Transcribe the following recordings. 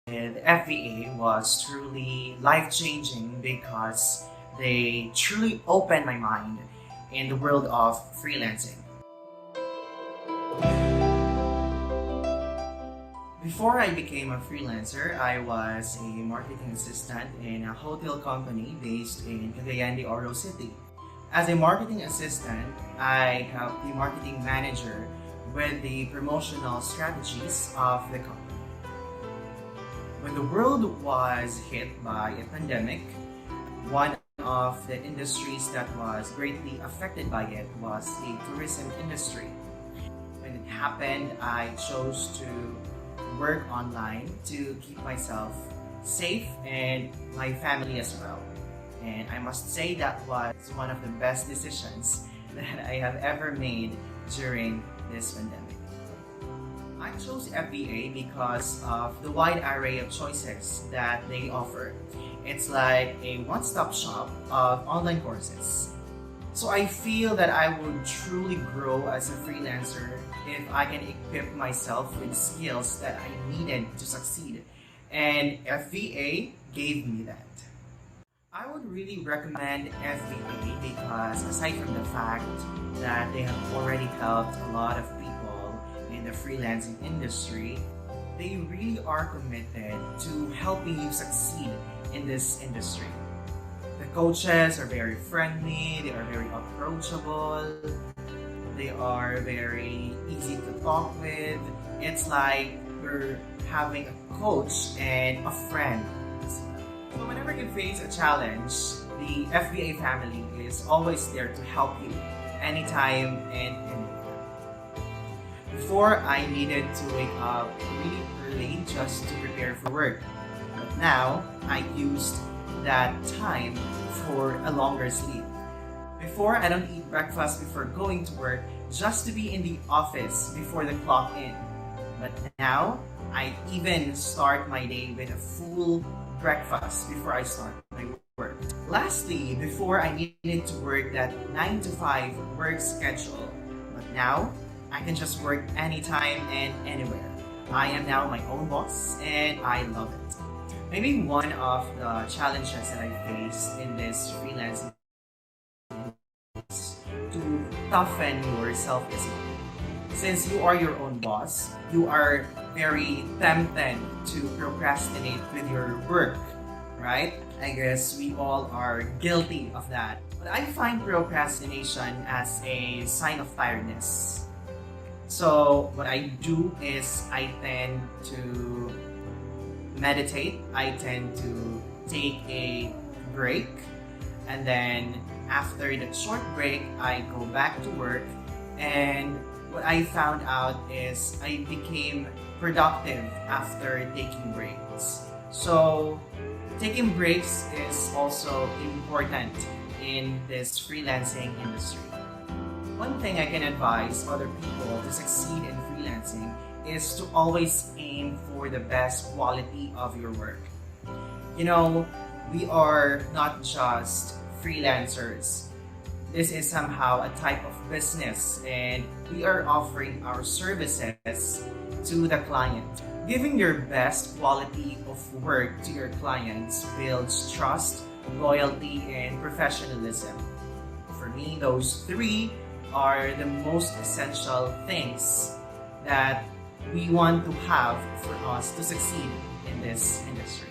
FVA was truly life changing because they truly opened my mind in the world of freelancing. Before I became a freelancer, I was a marketing assistant in a hotel company based in Cagayan de Oro City. As a marketing assistant, I helped the marketing manager with the promotional strategies of the company. When the world was hit by a pandemic, one of the industries that was greatly affected by it was the tourism industry. When it happened, I chose to work online to keep myself safe and my family as well. And I must say that was one of the best decisions that I have ever made during this pandemic. I chose FBA because of the wide array of choices that they offer. It's like a one-stop shop of online courses. So I feel that I would truly grow as a freelancer if I can equip myself with skills that I needed to succeed. And FVA gave me that. I would really recommend FVA because aside from the fact that they have already helped a lot of people in the freelancing industry, they really are committed to helping you succeed in this industry. The coaches are very friendly, they are very approachable, they are very easy to talk with. It's like you're having a coach and a friend. So whenever you face a challenge, the FBA family is always there to help you anytime and anywhere. Before, I needed to wake up really early just to prepare for work. But now, I used that time for a longer sleep. Before, I don't eat breakfast before going to work just to be in the office before the clock in. But now, I even start my day with a full breakfast before I start my work. Lastly, before I needed to work that 9 to 5 work schedule, but now I can just work anytime and anywhere. I am now my own boss and I love it. Maybe one of the challenges that I face in this freelancing is to toughen your self-discipline. Since you are your own boss, you are very tempted to procrastinate with your work, right? I guess we all are guilty of that. But I find procrastination as a sign of tiredness. So what I do is I tend to meditate, I tend to take a break, and then after that short break, I go back to work, and what I found out is I became productive after taking breaks. So taking breaks is also important in this freelancing industry. One thing I can advise other people to succeed in freelancing is to always aim for the best quality of your work. You know, we are not just freelancers. This is somehow a type of business and we are offering our services to the client. Giving your best quality of work to your clients builds trust, loyalty, and professionalism. For me, those three are the most essential things that we want to have for us to succeed in this industry.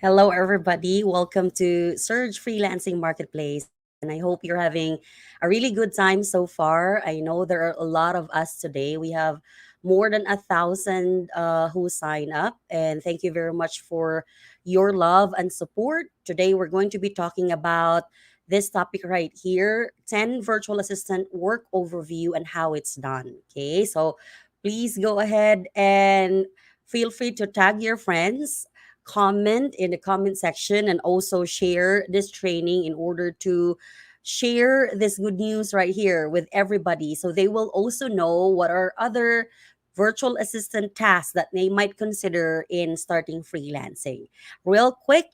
Hello, everybody. Welcome to Surge Freelancing Marketplace. And I hope you're having a really good time so far. I know there are a lot of us today. We have more than 1,000 who sign up. And thank you very much for your love and support. Today, we're going to be talking about this topic right here, 10 virtual assistant work overview and how it's done. Okay, so please go ahead and feel free to tag your friends, comment in the comment section, and also share this training in order to share this good news right here with everybody so they will also know what are other virtual assistant tasks that they might consider in starting freelancing. Real quick,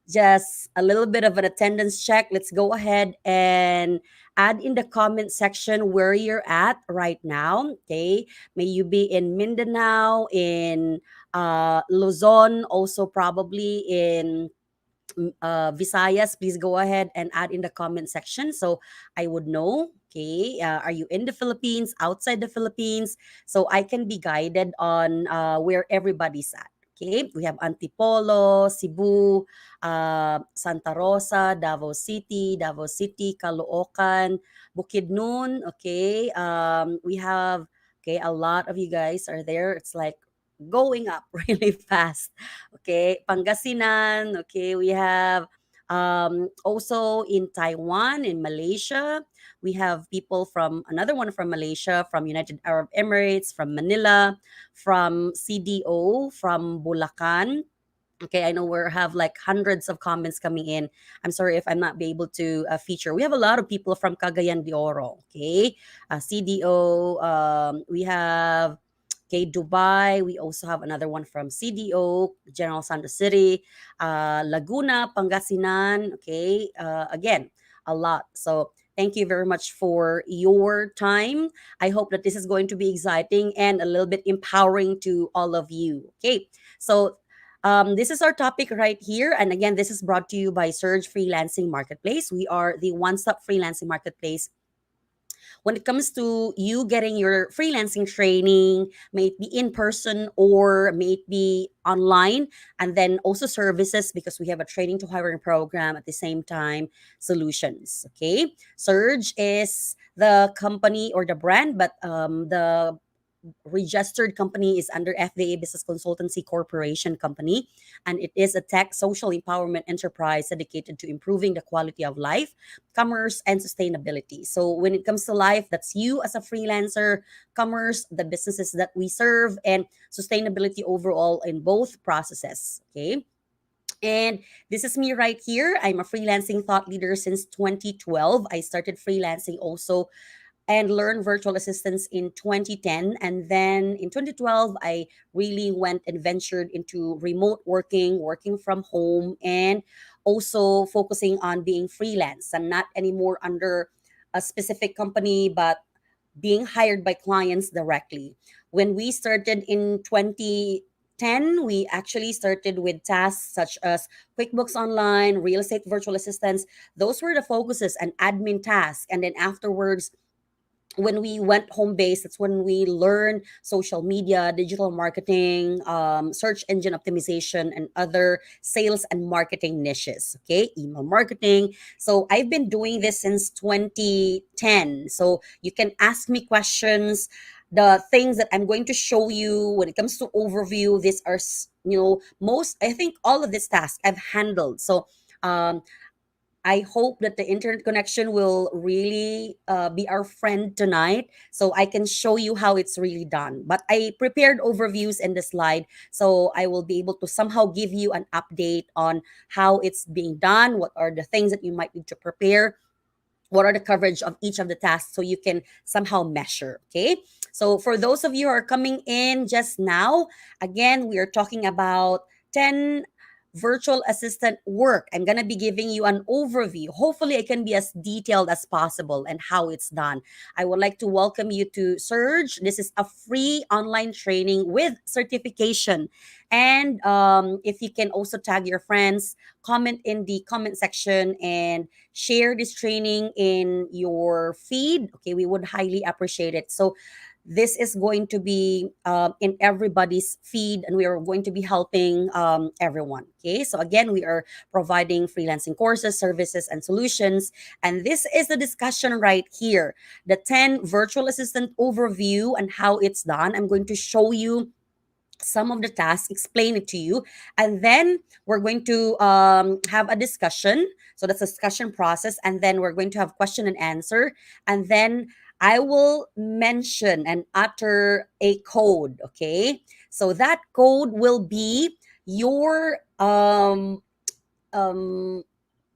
just a little bit of an attendance check. Let's go ahead and add in the comment section where you're at right now. Okay. May you be in Mindanao, in Luzon, also probably in Visayas. Please go ahead and add in the comment section so I would know. Okay, are you in the Philippines, outside the Philippines? So I can be guided on where everybody's at. Okay, we have Antipolo, Cebu, Santa Rosa, Davao City, Caloocan, Bukidnon. Okay, we have a lot of you guys are there. It's like going up really fast. Okay, Pangasinan. Okay, we have also in Taiwan, in Malaysia. We have people from another one from Malaysia, from United Arab Emirates, from Manila, from CDO, from Bulacan. Okay, I know we have like hundreds of comments coming in. I'm sorry if I'm not be able to feature. We have a lot of people from Cagayan de Oro. Okay, CDO. We have Dubai. We also have another one from CDO, General Santos City, Laguna, Pangasinan. Okay, again, a lot. So thank you very much for your time. I hope that this is going to be exciting and a little bit empowering to all of you. Okay, so this is our topic right here. And again, this is brought to you by Surge Freelancing Marketplace. We are the one stop freelancing marketplace when it comes to you getting your freelancing training, may it be in person or may it be online, and then also services because we have a training to hiring program at the same time, solutions. Okay. Surge is the company or the brand, but the registered company is under FVA Business Consultancy Corporation company, and it is a tech social empowerment enterprise dedicated to improving the quality of life, commerce, and sustainability. So when it comes to life, that's you as a freelancer, commerce, the businesses that we serve, and sustainability overall in both processes. Okay. And this is me right here. I'm a freelancing thought leader since 2012. I started freelancing also and learned virtual assistants in 2010. And then in 2012, I really went and ventured into remote working, working from home, and also focusing on being freelance and not anymore under a specific company, but being hired by clients directly. When we started in 2010, we actually started with tasks such as QuickBooks Online, real estate virtual assistants. Those were the focuses and admin tasks. And then afterwards, when we went home base, that's when we learned social media, digital marketing, search engine optimization, and other sales and marketing niches. Okay, email marketing. So I've been doing this since 2010. So you can ask me questions. The things that I'm going to show you when it comes to overview, these are most, I think all of this task I've handled. So um, I hope that the internet connection will really be our friend tonight so I can show you how it's really done. But I prepared overviews in the slide so I will be able to somehow give you an update on how it's being done, what are the things that you might need to prepare, what are the coverage of each of the tasks so you can somehow measure. Okay, so for those of you who are coming in just now, again, we are talking about 10 virtual assistant work. I'm going to be giving you an overview. Hopefully I can be as detailed as possible and how it's done. I would like to welcome you to Surge. This is a free online training with certification. And if you can also tag your friends, comment in the comment section, and share this training in your feed. Okay, we would highly appreciate it. So this is going to be in everybody's feed, and we are going to be helping everyone. Okay, so again, we are providing freelancing courses, services, and solutions. And this is the discussion right here, the 10 virtual assistant overview and how it's done. I'm going to show you some of the tasks, explain it to you, and then we're going to have a discussion. So that's a discussion process, and then we're going to have question and answer, and then I will mention and utter a code. Okay, so that code will be your um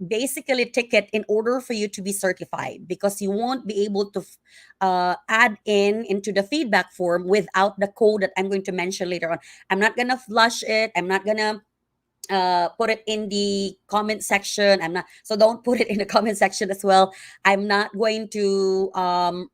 basically ticket in order for you to be certified, because you won't be able to add in into the feedback form without the code that I'm going to mention later on. I'm not gonna flush it. I'm not gonna put it in the comment section. I'm not, so don't put it in the comment section as well. I'm not going to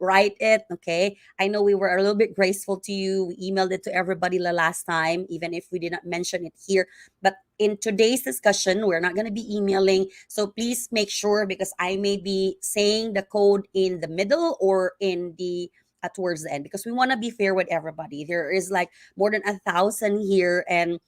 write it. Okay, I know we were a little bit graceful to you. We emailed it to everybody the last time, even if we did not mention it here. But in today's discussion, we're not going to be emailing, so please make sure, because I may be saying the code in the middle or in the towards the end, because we want to be fair with everybody. There is like more than 1,000 here, and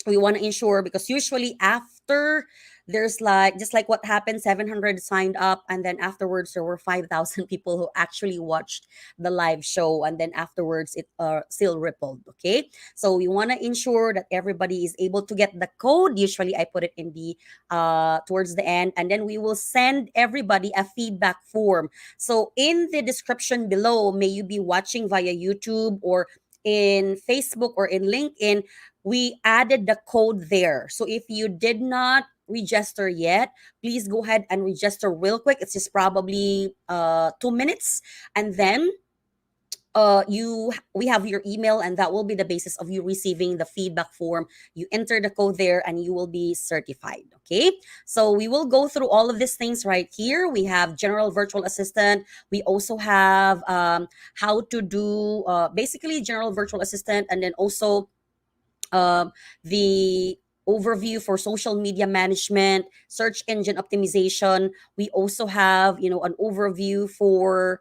we want to ensure, because usually after there's like, just like what happened, 700 signed up, and then afterwards there were 5,000 people who actually watched the live show, and then afterwards it still rippled. Okay, so we want to ensure that everybody is able to get the code. Usually I put it in the towards the end, and then we will send everybody a feedback form. So in the description below, may you be watching via YouTube or in Facebook or in LinkedIn, we added the code there. So if you did not register yet, please go ahead and register real quick. It's just probably 2 minutes, and then you we have your email, and that will be the basis of you receiving the feedback form. You enter the code there and you will be certified. Okay, so we will go through all of these things right here. We have general virtual assistant. We also have how to do basically general virtual assistant, and then also the overview for social media management, search engine optimization. We also have, an overview for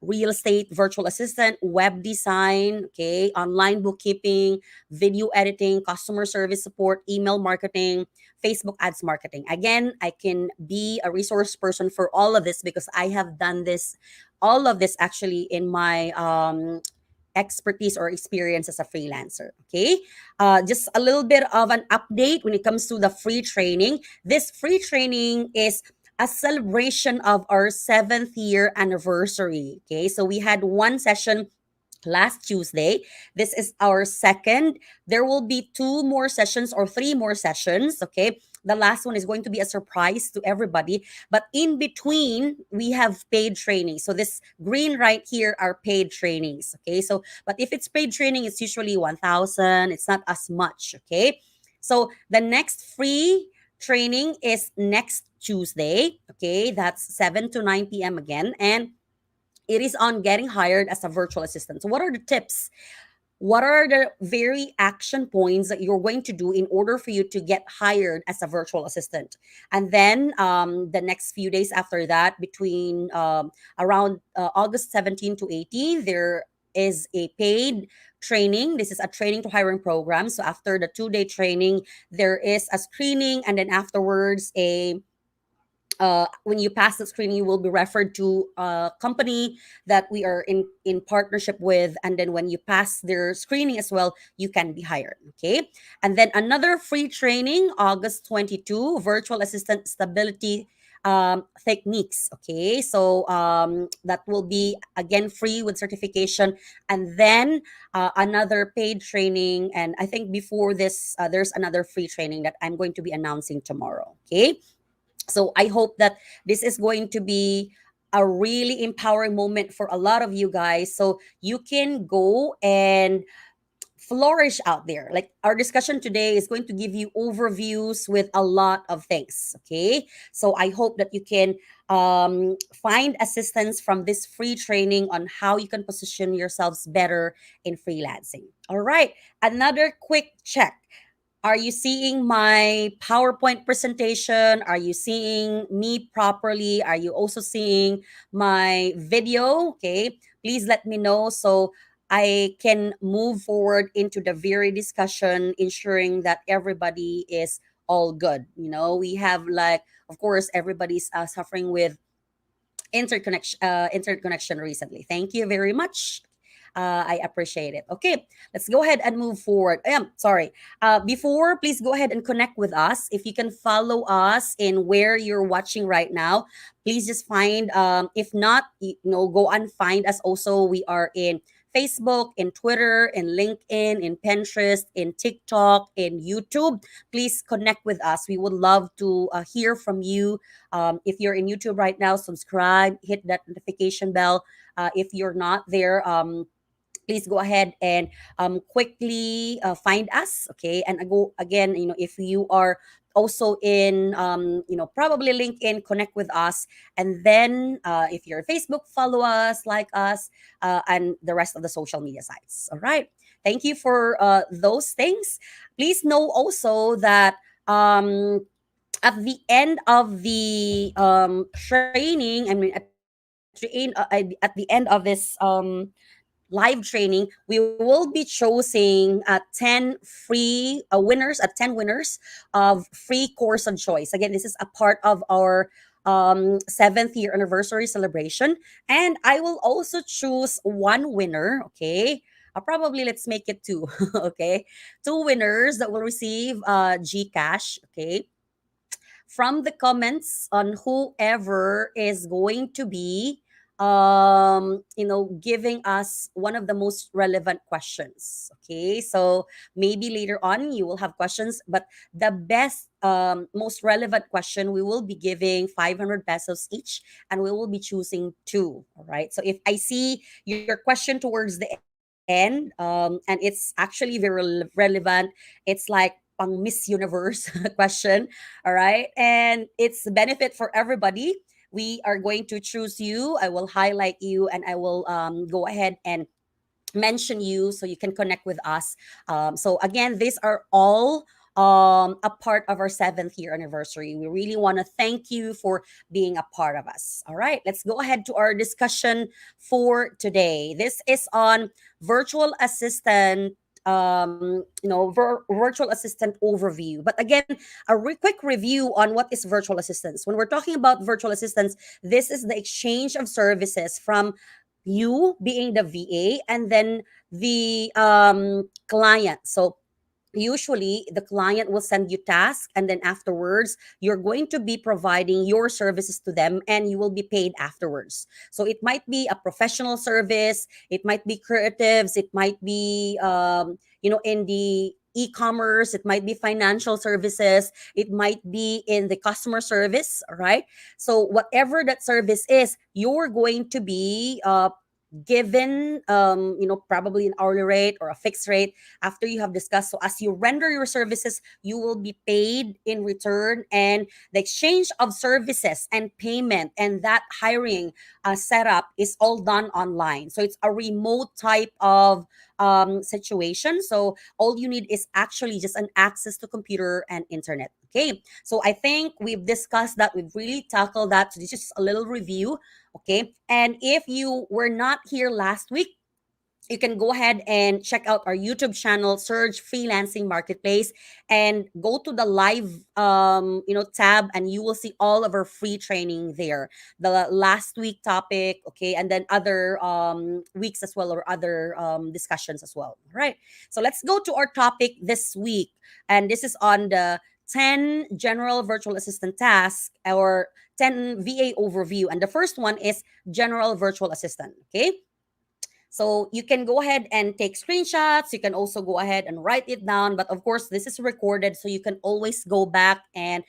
real estate virtual assistant, web design, okay, online bookkeeping, video editing, customer service support, email marketing, Facebook ads marketing. Again, I can be a resource person for all of this because I have done this, all of this actually in my expertise or experience as a freelancer. Okay, just a little bit of an update when it comes to the free training. This free training is a celebration of our 7th year anniversary. Okay, so we had one session last Tuesday. This is our second. There will be two more sessions or three more sessions. Okay. The last one is going to be a surprise to everybody. But in between, we have paid training. So this green right here are paid trainings. Okay. So, but if it's paid training, it's usually 1,000. It's not as much. Okay. So the next free training is next Tuesday. Okay. That's 7 to 9 p.m. again. And it is on getting hired as a virtual assistant. So, what are the tips? What are the very action points that you're going to do in order for you to get hired as a virtual assistant? And then the next few days after that, between around August 17 to 18, there is a paid training. This is a training to hiring program. So after the 2-day training, there is a screening, and then afterwards when you pass the screening, you will be referred to a company that we are in partnership with, and then when you pass their screening as well, you can be hired. Okay, and then another free training, August 22, virtual assistant stability techniques. Okay, so that will be again free with certification, and then another paid training, and I think before this there's another free training that I'm going to be announcing tomorrow. Okay, so I hope that this is going to be a really empowering moment for a lot of you guys. So you can go and flourish out there. Like our discussion today is going to give you overviews with a lot of things. Okay. So I hope that you can find assistance from this free training on how you can position yourselves better in freelancing. All right. Another quick check. Are you seeing my PowerPoint presentation? Are you seeing me properly? Are you also seeing my video? Okay, please let me know so I can move forward into the very discussion, ensuring that everybody is all good. We have like, of course, everybody's suffering with interconnection recently. Thank you very much. I appreciate it. Okay, let's go ahead and move forward. Sorry. Before, please go ahead and connect with us. If you can follow us in where you're watching right now, please just find. If not, go and find us. Also, we are in Facebook, in Twitter, in LinkedIn, in Pinterest, in TikTok, in YouTube. Please connect with us. We would love to hear from you. If you're in YouTube right now, subscribe, hit that notification bell. If you're not there, please go ahead and quickly find us. Okay, and I go again, if you are also in probably LinkedIn, connect with us. And then if you're Facebook, follow us, like us, and the rest of the social media sites. All right, thank you for those things. Please know also that at the end of the training, at the end of this live training, we will be choosing 10 free winners, 10 winners of free course of choice. Again, this is a part of our seventh year anniversary celebration. And I will also choose one winner, okay? Probably let's make it two, okay? Two winners that will receive Gcash, okay? From the comments on whoever is going to be giving us one of the most relevant questions. Okay, so maybe later on you will have questions, but the best most relevant question, we will be giving 500 pesos each, and we will be choosing two. All right, so if I see your question towards the end, and it's actually very relevant, it's like pang Miss Universe question. All right, and it's benefit for everybody. We are going to choose you. I will highlight you, and I will go ahead and mention you so you can connect with us. So again, these are all a part of our seventh year anniversary. We really want to thank you for being a part of us. All right, let's go ahead to our discussion for today. This is on virtual assistant. Virtual assistant overview. But again, a quick review on what is virtual assistants. When we're talking about virtual assistants, this is the exchange of services from you being the VA and then the client. So usually the client will send you tasks, and then afterwards you're going to be providing your services to them, and you will be paid afterwards. So it might be a professional service, it might be creatives, it might be in the e-commerce, it might be financial services, it might be in the customer service, right? So whatever that service is, you're going to be given probably an hourly rate or a fixed rate after you have discussed. So as you render your services, you will be paid in return, and the exchange of services and payment and that hiring setup is all done online. So it's a remote type of situation. So all you need is actually just an access to computer and internet. Okay, so I think we've discussed that, we've really tackled that. So this is a little review. Okay, and if you were not here last week, you can go ahead and check out our YouTube channel, search Freelancing Marketplace, and go to the live tab, and you will see all of our free training there. The last week topic, okay, and then other weeks as well, or other discussions as well. All right. So let's go to our topic this week. And this is on the 10 general virtual assistant tasks, or 10 VA overview. And the first one is general virtual assistant. Okay. So you can go ahead and take screenshots. You can also go ahead and write it down. But of course, this is recorded, so you can always go back and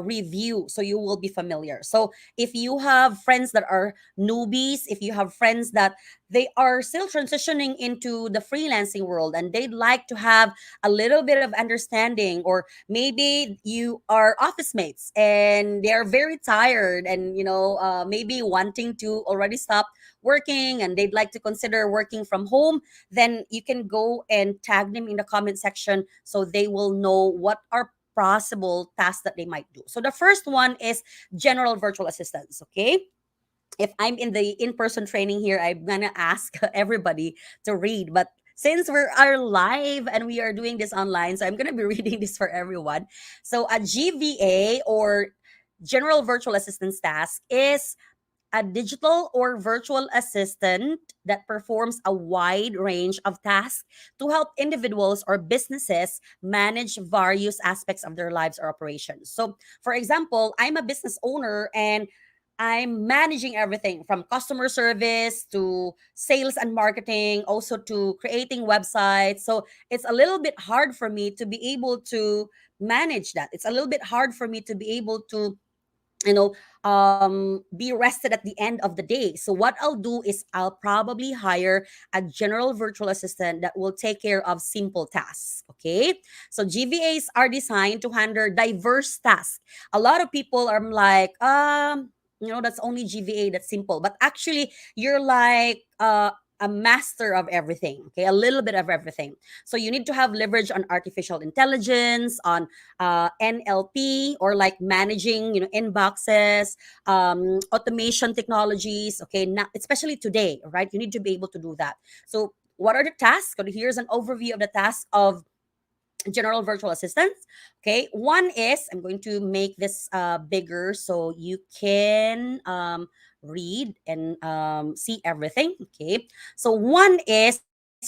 review, so you will be familiar. So if you have friends that are newbies, if you have friends that they are still transitioning into the freelancing world, and they'd like to have a little bit of understanding, or maybe you are office mates and they are very tired, and maybe wanting to already stop working, and they'd like to consider working from home, then you can go and tag them in the comment section so they will know what are possible tasks that they might do. So the first one is general virtual assistants. Okay, if I'm in the in-person training here, I'm gonna ask everybody to read, but since we are live and we are doing this online, so I'm gonna be reading this for everyone. So a GVA, or general virtual assistance task, is a digital or virtual assistant that performs a wide range of tasks to help individuals or businesses manage various aspects of their lives or operations. So, for example, I'm a business owner, and I'm managing everything from customer service to sales and marketing, also to creating websites. So it's a little bit hard for me to be able to manage that. It's a little bit hard for me to be able to you know be rested at the end of the day. So what I'll do is I'll probably hire a general virtual assistant that will take care of simple tasks. Okay, so GVAs are designed to handle diverse tasks. A lot of people are like, that's only GVA, that's simple, but actually you're like a master of everything. Okay, a little bit of everything. So you need to have leverage on artificial intelligence, on NLP, or like managing, inboxes, automation technologies. Okay, now especially today, right? You need to be able to do that. So what are the tasks? So here's an overview of the tasks of general virtual assistants. Okay, one is, I'm going to make this bigger so you can read and see everything. Okay, so one is,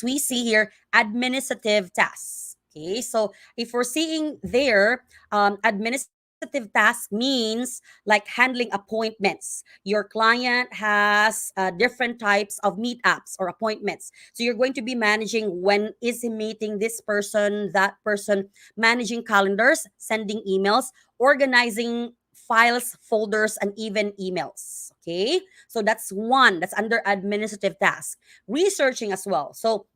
we see here administrative tasks. Okay, so if we're seeing there, administrative task means like handling appointments. Your client has different types of meetups or appointments, so you're going to be managing when is he meeting this person, that person, managing calendars, sending emails, organizing files, folders, and even emails. Okay, so that's one, that's under administrative task. Researching as well. So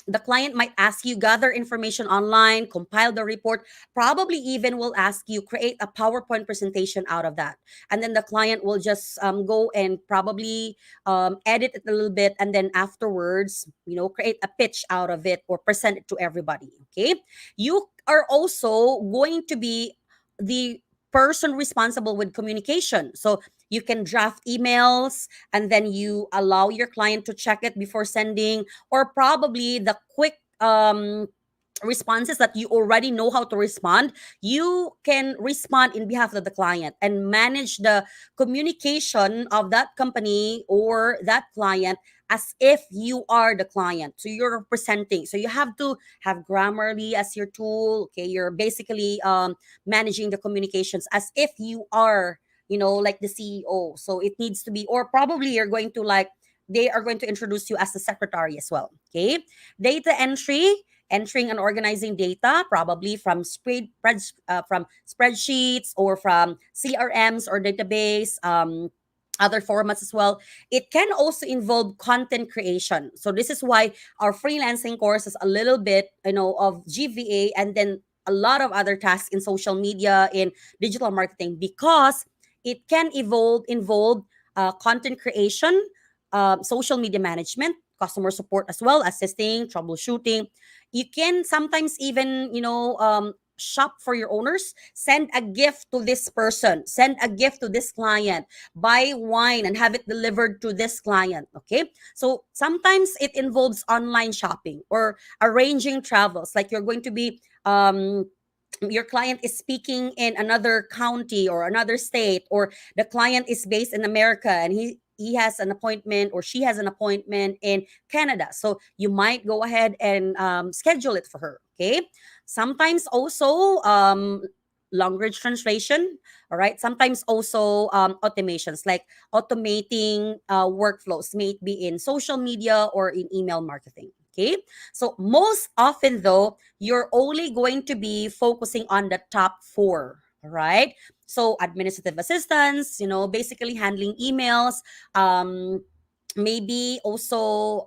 the client might ask you gather information online, compile the report, probably even will ask you create a PowerPoint presentation out of that. And then the client will just go and probably edit it a little bit, and then afterwards, create a pitch out of it or present it to everybody. Okay, you are also going to be the person responsible with communication. So you can draft emails, and then you allow your client to check it before sending, or probably the quick responses that you already know how to respond, you can respond in behalf of the client and manage the communication of that company or that client as if you are the client. So you're presenting. So you have to have Grammarly as your tool. Okay, you're basically managing the communications as if you are, like the CEO. So it needs to be, or probably you're going to like, they are going to introduce you as the secretary as well. Okay, data entry, entering and organizing data, probably from from spreadsheets or from CRMs or database. Other formats as well. It can also involve content creation. So this is why our freelancing course is a little bit, of GVA, and then a lot of other tasks in social media, in digital marketing, because it can involve content creation, social media management, customer support as well, assisting, troubleshooting. You can sometimes even, shop for your owners, send a gift to this person, send a gift to this client, buy wine and have it delivered to this client. Okay, so sometimes it involves online shopping or arranging travels, like you're going to be your client is speaking in another county or another state, or the client is based in America and he has an appointment or she has an appointment in Canada. So you might go ahead and schedule it for her. Okay, sometimes also language translation. All right, sometimes also automations, like automating workflows, may it be in social media or in email marketing. Okay, so most often though, you're only going to be focusing on the top four. All right, so administrative assistance, basically handling emails, maybe also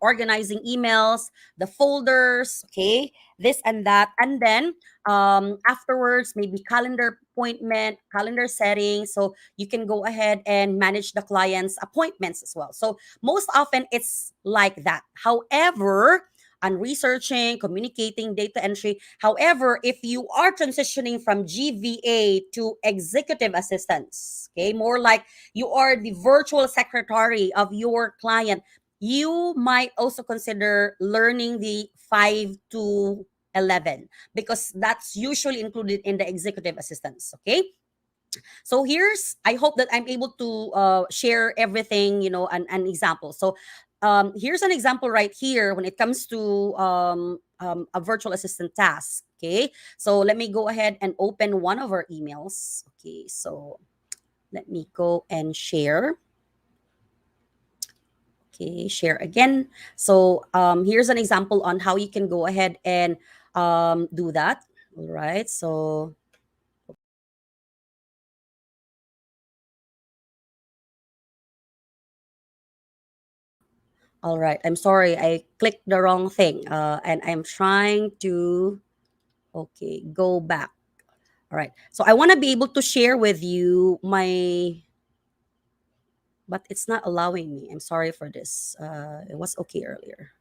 organizing emails, the folders. Okay, this and that, and then afterwards maybe calendar appointment, calendar setting, so you can go ahead and manage the client's appointments as well. So most often it's like that. However, on researching, communicating, data entry. However, if you are transitioning from GVA to executive assistants, okay, more like you are the virtual secretary of your client, you might also consider learning the 5 to 11, because that's usually included in the executive assistants. Okay, so here's, I hope that I'm able to share everything, an example. So here's an example right here when it comes to a virtual assistant task. Okay, so let me go ahead and open one of our emails. Okay, so let me go and share. Okay, share again. So here's an example on how you can go ahead and do that. All right, so All right. I'm sorry. I clicked the wrong thing. And I'm trying to, okay, go back. All right. So I want to be able to share with you my, but it's not allowing me. I'm sorry for this. It was okay earlier.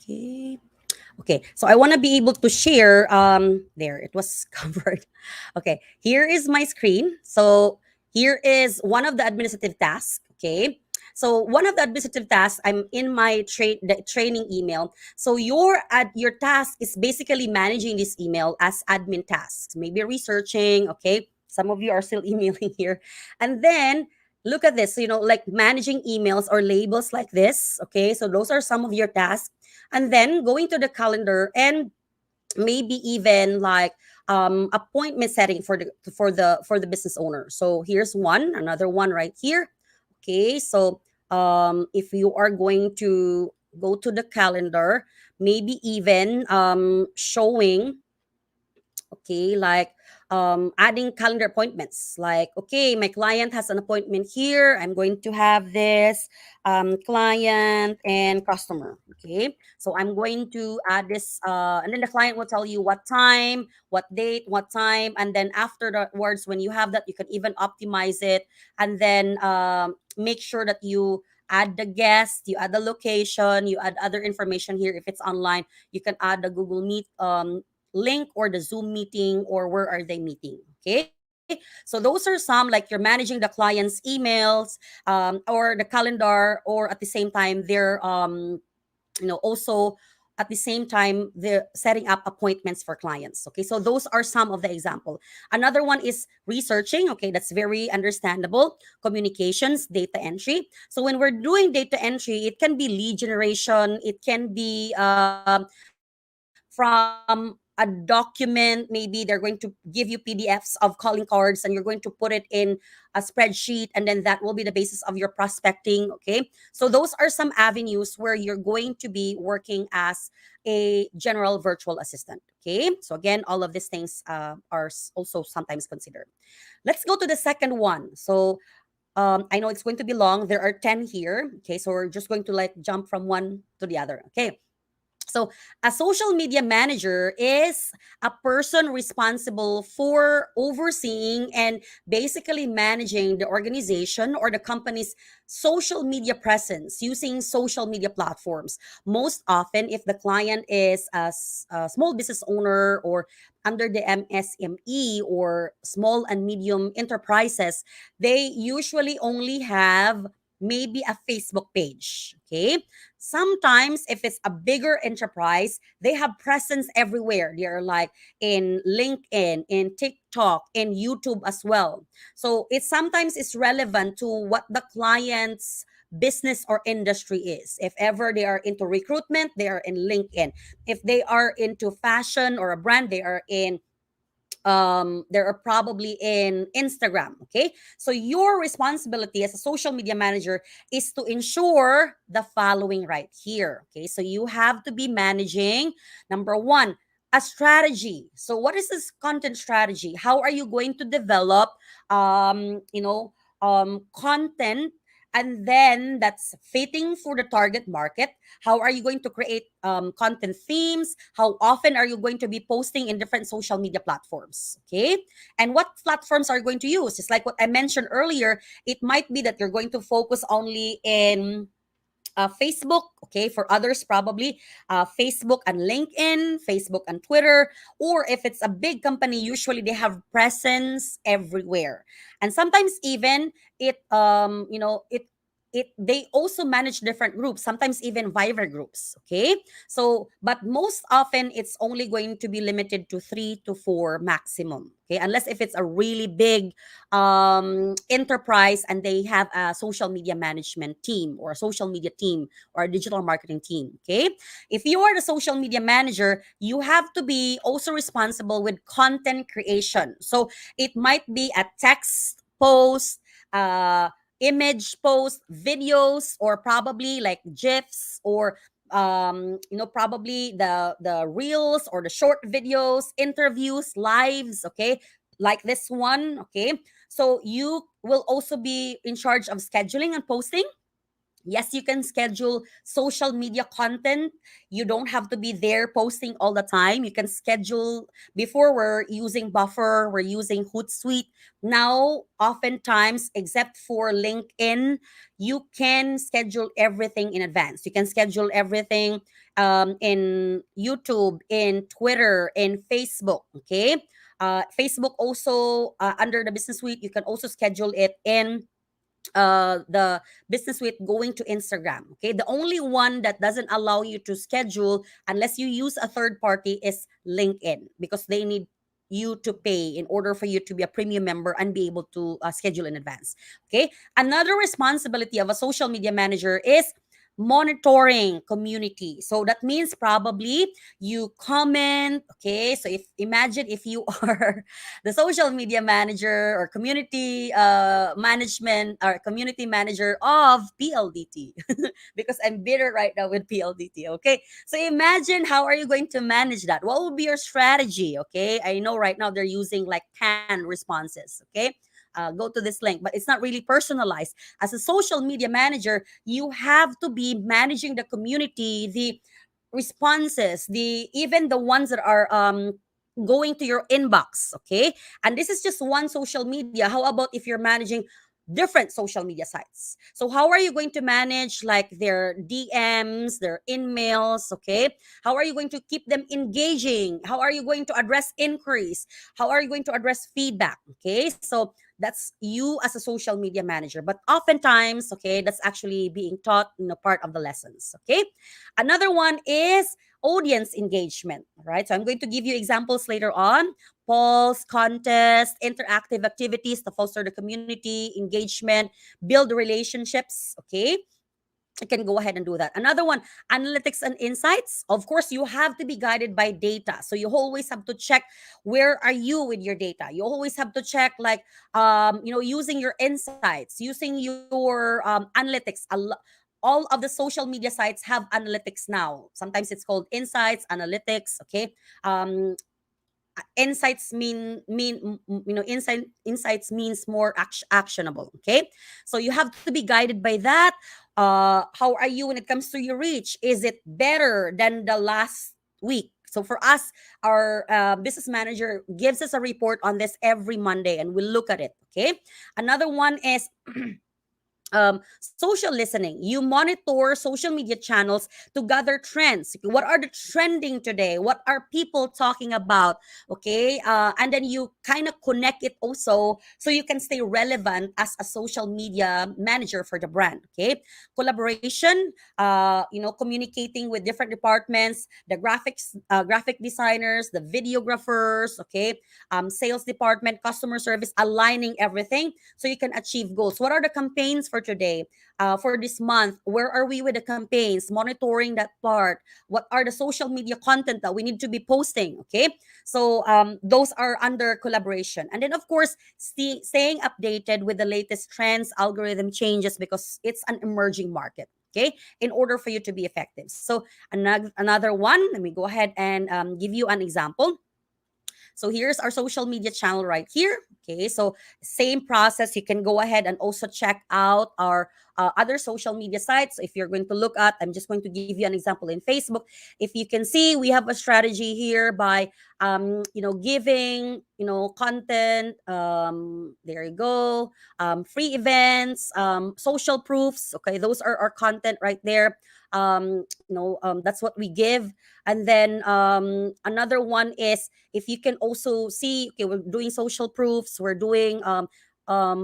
Okay. Okay, so I want to be able to share. There, it was covered. Okay, here is my screen. So here is one of the administrative tasks. Okay, so one of the administrative tasks, I'm in my the training email. So your task is basically managing this email as admin tasks, maybe researching. Okay, some of you are still emailing here, and then look at this. So, like managing emails or labels like this. Okay, so those are some of your tasks, and then going to the calendar and maybe even like appointment setting for the business owner. So here's another one right here. Okay, so if you are going to go to the calendar, maybe even showing, okay, like adding calendar appointments, like, okay, my client has an appointment here, I'm going to have this client and customer. Okay, so I'm going to add this, and then the client will tell you what time, what date, what time, and then afterwards, when you have that, you can even optimize it, and then make sure that you add the guest, you add the location, you add other information here. If it's online, you can add the Google Meet link or the Zoom meeting, or where are they meeting. Okay, so those are some, like you're managing the client's emails, or the calendar, or at the same time they're also at the same time they're setting up appointments for clients. Okay, so those are some of the example. Another one is researching. Okay, that's very understandable. Communications, data entry. So when we're doing data entry, it can be lead generation, it can be from a document. Maybe they're going to give you PDFs of calling cards, and you're going to put it in a spreadsheet, and then that will be the basis of your prospecting. Okay, so those are some avenues where you're going to be working as a general virtual assistant. Okay, so again, all of these things are also sometimes considered. Let's go to the second one. So I know it's going to be long. There are 10 here. Okay, so we're just going to like jump from one to the other. Okay, so, a social media manager is a person responsible for overseeing and basically managing the organization or the company's social media presence using social media platforms. Most often, if the client is a small business owner or under the MSME or small and medium enterprises, they usually only have maybe a Facebook page. Okay, sometimes if it's a bigger enterprise, they have presence everywhere. They're like in LinkedIn, in TikTok, in YouTube as well. So it sometimes is relevant to what the client's business or industry is. If ever they are into recruitment, they are in LinkedIn. If they are into fashion or a brand, they are in there are probably in Instagram. Okay, so your responsibility as a social media manager is to ensure the following right here. Okay, so you have to be managing, number one, a strategy. So what is this content strategy? How are you going to develop content, and then that's fitting for the target market? How are you going to create content themes? How often are you going to be posting in different social media platforms? Okay, and what platforms are you going to use? Just like what I mentioned earlier, it might be that you're going to focus only in Facebook. Okay, for others probably Facebook and LinkedIn, Facebook and Twitter, or if it's a big company, usually they have presence everywhere. And sometimes even it they also manage different groups, sometimes even Viber groups. Okay, so but most often it's only going to be limited to 3 to 4 maximum. Okay, unless if it's a really big enterprise and they have a social media management team or a social media team or a digital marketing team. Okay, if you are the social media manager, you have to be also responsible with content creation. So it might be a text post, image post, videos, or probably like gifs, or probably the reels or the short videos, interviews, lives. Okay, like this one. Okay, so you will also be in charge of scheduling and posting. Yes, you can schedule social media content. You don't have to be there posting all the time. You can schedule. Before, we're using Buffer, we're using Hootsuite. Now, oftentimes, except for LinkedIn, you can schedule everything in advance. You can schedule everything in YouTube, in Twitter, in Facebook. Okay. Facebook also, under the business suite, you can also schedule it in the business suite going to Instagram. Okay. The only one that doesn't allow you to schedule unless you use a third party is LinkedIn, because they need you to pay in order for you to be a premium member and be able to schedule in advance. Okay. Another responsibility of a social media manager is monitoring community. So that means probably you comment. Okay. So if imagine if you are the social media manager or community management or community manager of PLDT, because I'm bitter right now with PLDT. Okay, so imagine how are you going to manage that? What will be your strategy? Okay, I know right now they're using like canned responses. Okay. Go to this link, but it's not really personalized. As a social media manager, you have to be managing the community, the responses, the even the ones that are going to your inbox. Okay, and this is just one social media. How about if you're managing different social media sites? So how are you going to manage like their DMs, their emails? Okay, how are you going to keep them engaging? How are you going to address inquiries? How are you going to address feedback? Okay, so that's you as a social media manager. But oftentimes, okay, that's actually being taught, part of the lessons. Okay, another one is audience engagement, right? So I'm going to give you examples later on: polls, contests, interactive activities to foster the community engagement, build relationships. Okay, you can go ahead and do that. Another one, analytics and insights. Of course, you have to be guided by data. So you always have to check where are you with your data. You always have to check like using your insights, using your analytics. All of the social media sites have analytics now. Sometimes it's called insights, analytics. Okay. Insights insights means more actionable. Okay, so you have to be guided by that. How are you when it comes to your reach? Is it better than the last week? So for us, our business manager gives us a report on this every Monday, and we'll look at it. Okay, another one is social listening. You monitor social media channels to gather trends. What are the trending today? What are people talking about? Okay, and then you kind of connect it also so you can stay relevant as a social media manager for the brand. Okay, collaboration. Communicating with different departments, the graphic designers, the videographers. Okay, sales department, customer service, aligning everything so you can achieve goals. What are the campaigns for today? For this month, where are we with the campaigns? Monitoring that part. What are the social media content that we need to be posting? Okay, so those are under collaboration, and then of course, staying updated with the latest trends, algorithm changes, because it's an emerging market. Okay, in order for you to be effective. So another one, let me go ahead and give you an example. So here's our social media channel right here. Okay, so same process. You can go ahead and also check out our other social media sites. If you're going to look at, I'm just going to give you an example in Facebook. If you can see, we have a strategy here by, giving, content. There you go. Free events, social proofs. Okay, those are our content right there. That's what we give. And then another one is, if you can also see, okay, we're doing social proofs, we're doing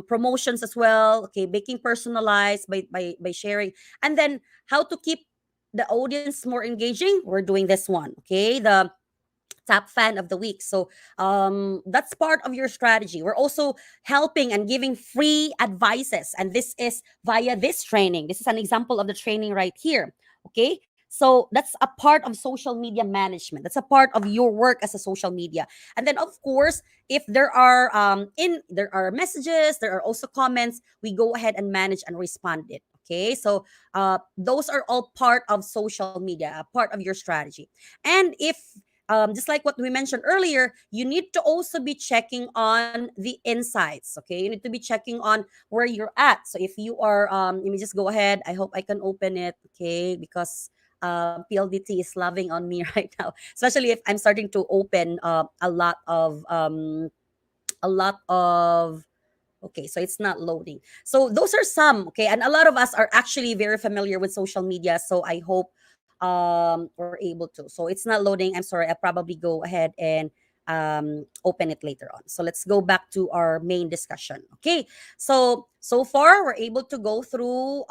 promotions as well. Okay, making personalized by sharing, and then how to keep the audience more engaging. We're doing this one. Okay, the top fan of the week. So that's part of your strategy. We're also helping and giving free advices, and this is via this training. This is an example of the training right here. Okay, so that's a part of social media management. That's a part of your work as a social media. And then of course, if there are messages, there are also comments, we go ahead and manage and respond it. Okay, so those are all part of social media, a part of your strategy. And if just like what we mentioned earlier, you need to also be checking on the insights. Okay, you need to be checking on where you're at. So if you are, let me just go ahead. I hope I can open it. Okay, because PLDT is loving on me right now, especially if I'm starting to open a lot of okay, so it's not loading. So those are some, okay, and a lot of us are actually very familiar with social media. So I hope we're able to. So it's not loading. I'm sorry. I'll probably go ahead and open it later on. So let's go back to our main discussion. Okay, so far we're able to go through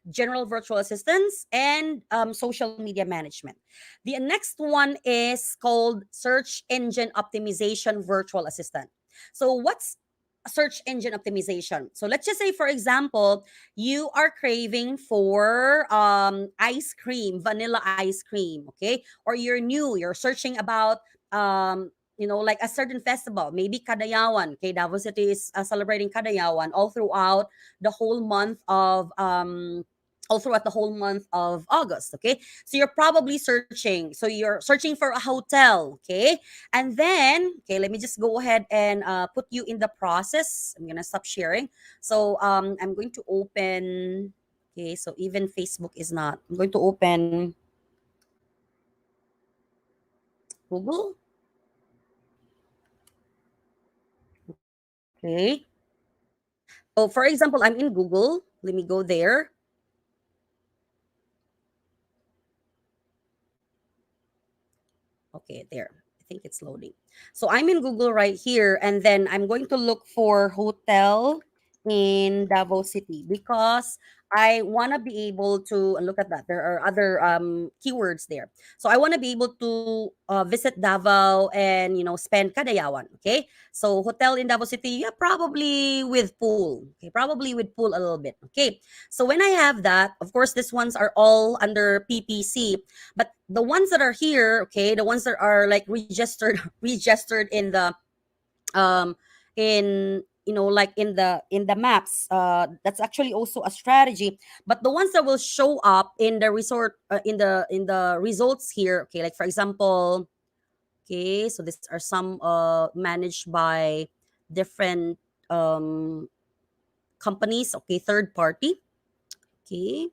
general virtual assistants and social media management. The next one is called search engine optimization virtual assistant. So what's search engine optimization? So let's just say, for example, you are craving for ice cream, vanilla ice cream, okay? Or you're new, you're searching about like a certain festival, maybe Kadayawan. Okay, Davao City is celebrating Kadayawan the whole month of all throughout the whole month of August. Okay, so you're probably searching. So you're searching for a hotel. Okay, and then, okay, let me just go ahead and put you in the process. I'm gonna stop sharing. So I'm going to open. Okay, so even Facebook is not. I'm going to open Google. Okay. So for example, I'm in Google. Let me go there. Okay, there. I think it's loading. So I'm in Google right here, and then I'm going to look for hotel in Davao City because I want to be able to look at that. There are other keywords there. So I want to be able to visit Davao and spend Kadayawan. Okay, so hotel in Davao City, yeah, probably with pool. Okay, probably with pool a little bit. Okay, so when I have that, of course, these ones are all under PPC. But the ones that are here, okay, the ones that are like registered, registered in the in like in the maps, that's actually also a strategy. But the ones that will show up in the resort, in the results here, okay, like for example, okay, so these are some managed by different um companies, okay, third party, okay,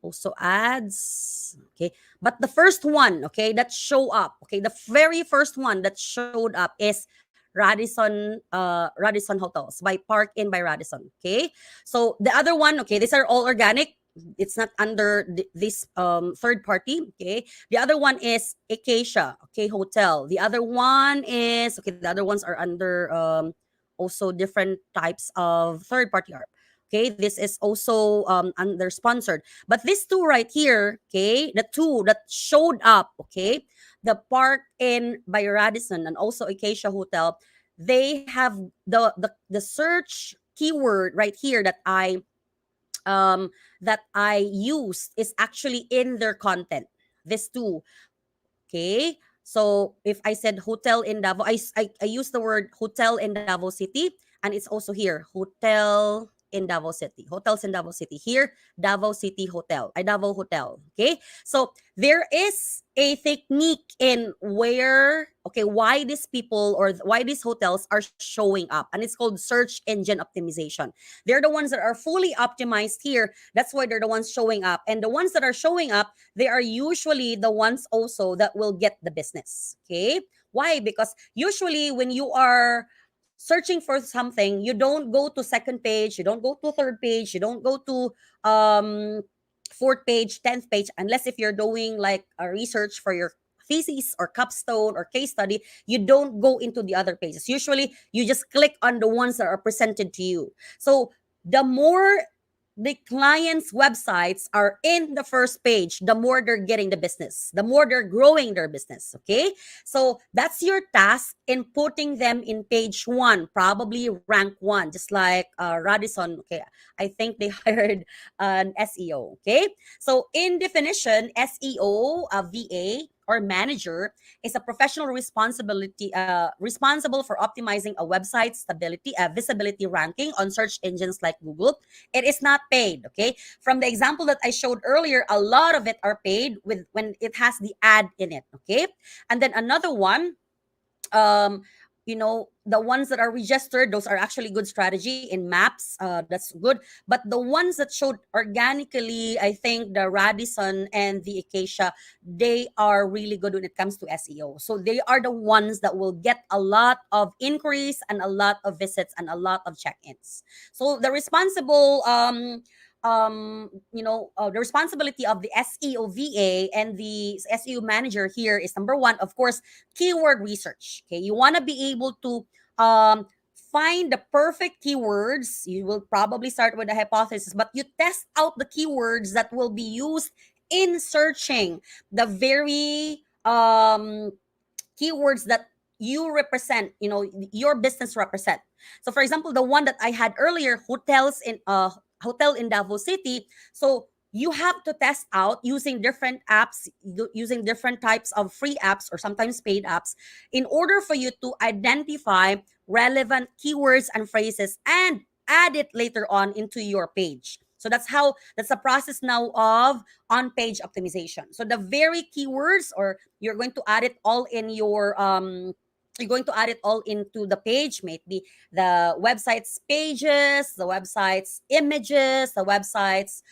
also ads, okay, but the first one, okay, that show up, okay, the very first one that showed up is Radisson Hotels by Park Inn by Radisson. Okay, so the other one, okay, these are all organic. It's not under this third party. Okay, the other one is Acacia, okay, hotel. The other one is, okay, the other ones are under also different types of third party. Okay, this is also under sponsored. But these two right here, okay, the two that showed up, okay, the Park Inn by Radisson and also Acacia Hotel, they have the search keyword right here that I used is actually in their content. These two, okay. So if I said hotel in Davao, I use the word hotel in Davao City, and it's also here, hotel in Davao City, hotels in Davao City. Here, Davao City Hotel, I Davao Hotel. Okay, so there is a technique in where, okay, why these people or why these hotels are showing up, and it's called search engine optimization. They're the ones that are fully optimized here. That's why they're the ones showing up, and the ones that are showing up, they are usually the ones also that will get the business. Okay, why? Because usually when you are searching for something, you don't go to second page, you don't go to third page, you don't go to fourth page, 10th page, unless if you're doing like a research for your thesis or capstone or case study. You don't go into the other pages. Usually you just click on the ones that are presented to you. So the more the clients' websites are in the first page, the more they're getting the business, the more they're growing their business. Okay, so that's your task in putting them in page one, probably rank one, just like Radisson. Okay, I think they hired an SEO. Okay, so in definition, SEO, VA, or manager is a professional responsible for optimizing a website stability, visibility ranking on search engines like Google. It is not paid. Okay, from the example that I showed earlier, a lot of it are paid with when it has the ad in it. Okay, and then another one, um the ones that are registered, those are actually good strategy in maps, that's good. But the ones that showed organically, I think the Radisson and the Acacia, they are really good when it comes to SEO. So they are the ones that will get a lot of inquiries and a lot of visits and a lot of check-ins. So the responsible the responsibility of the SEO VA and the SEO manager here is, number one, of course, keyword research. Okay, you want to be able to um, find the perfect keywords. You will probably start with a hypothesis, but you test out the keywords that will be used in searching the very keywords that you represent, your business represent. So for example, the one that I had earlier, hotel in Davao City. So you have to test out using different apps, using different types of free apps or sometimes paid apps, in order for you to identify relevant keywords and phrases and add it later on into your page. So that's the process now of on page optimization. So the very keywords, or you're going to add it all in your you're going to add it all into the page, maybe the website's pages, the website's images, the website's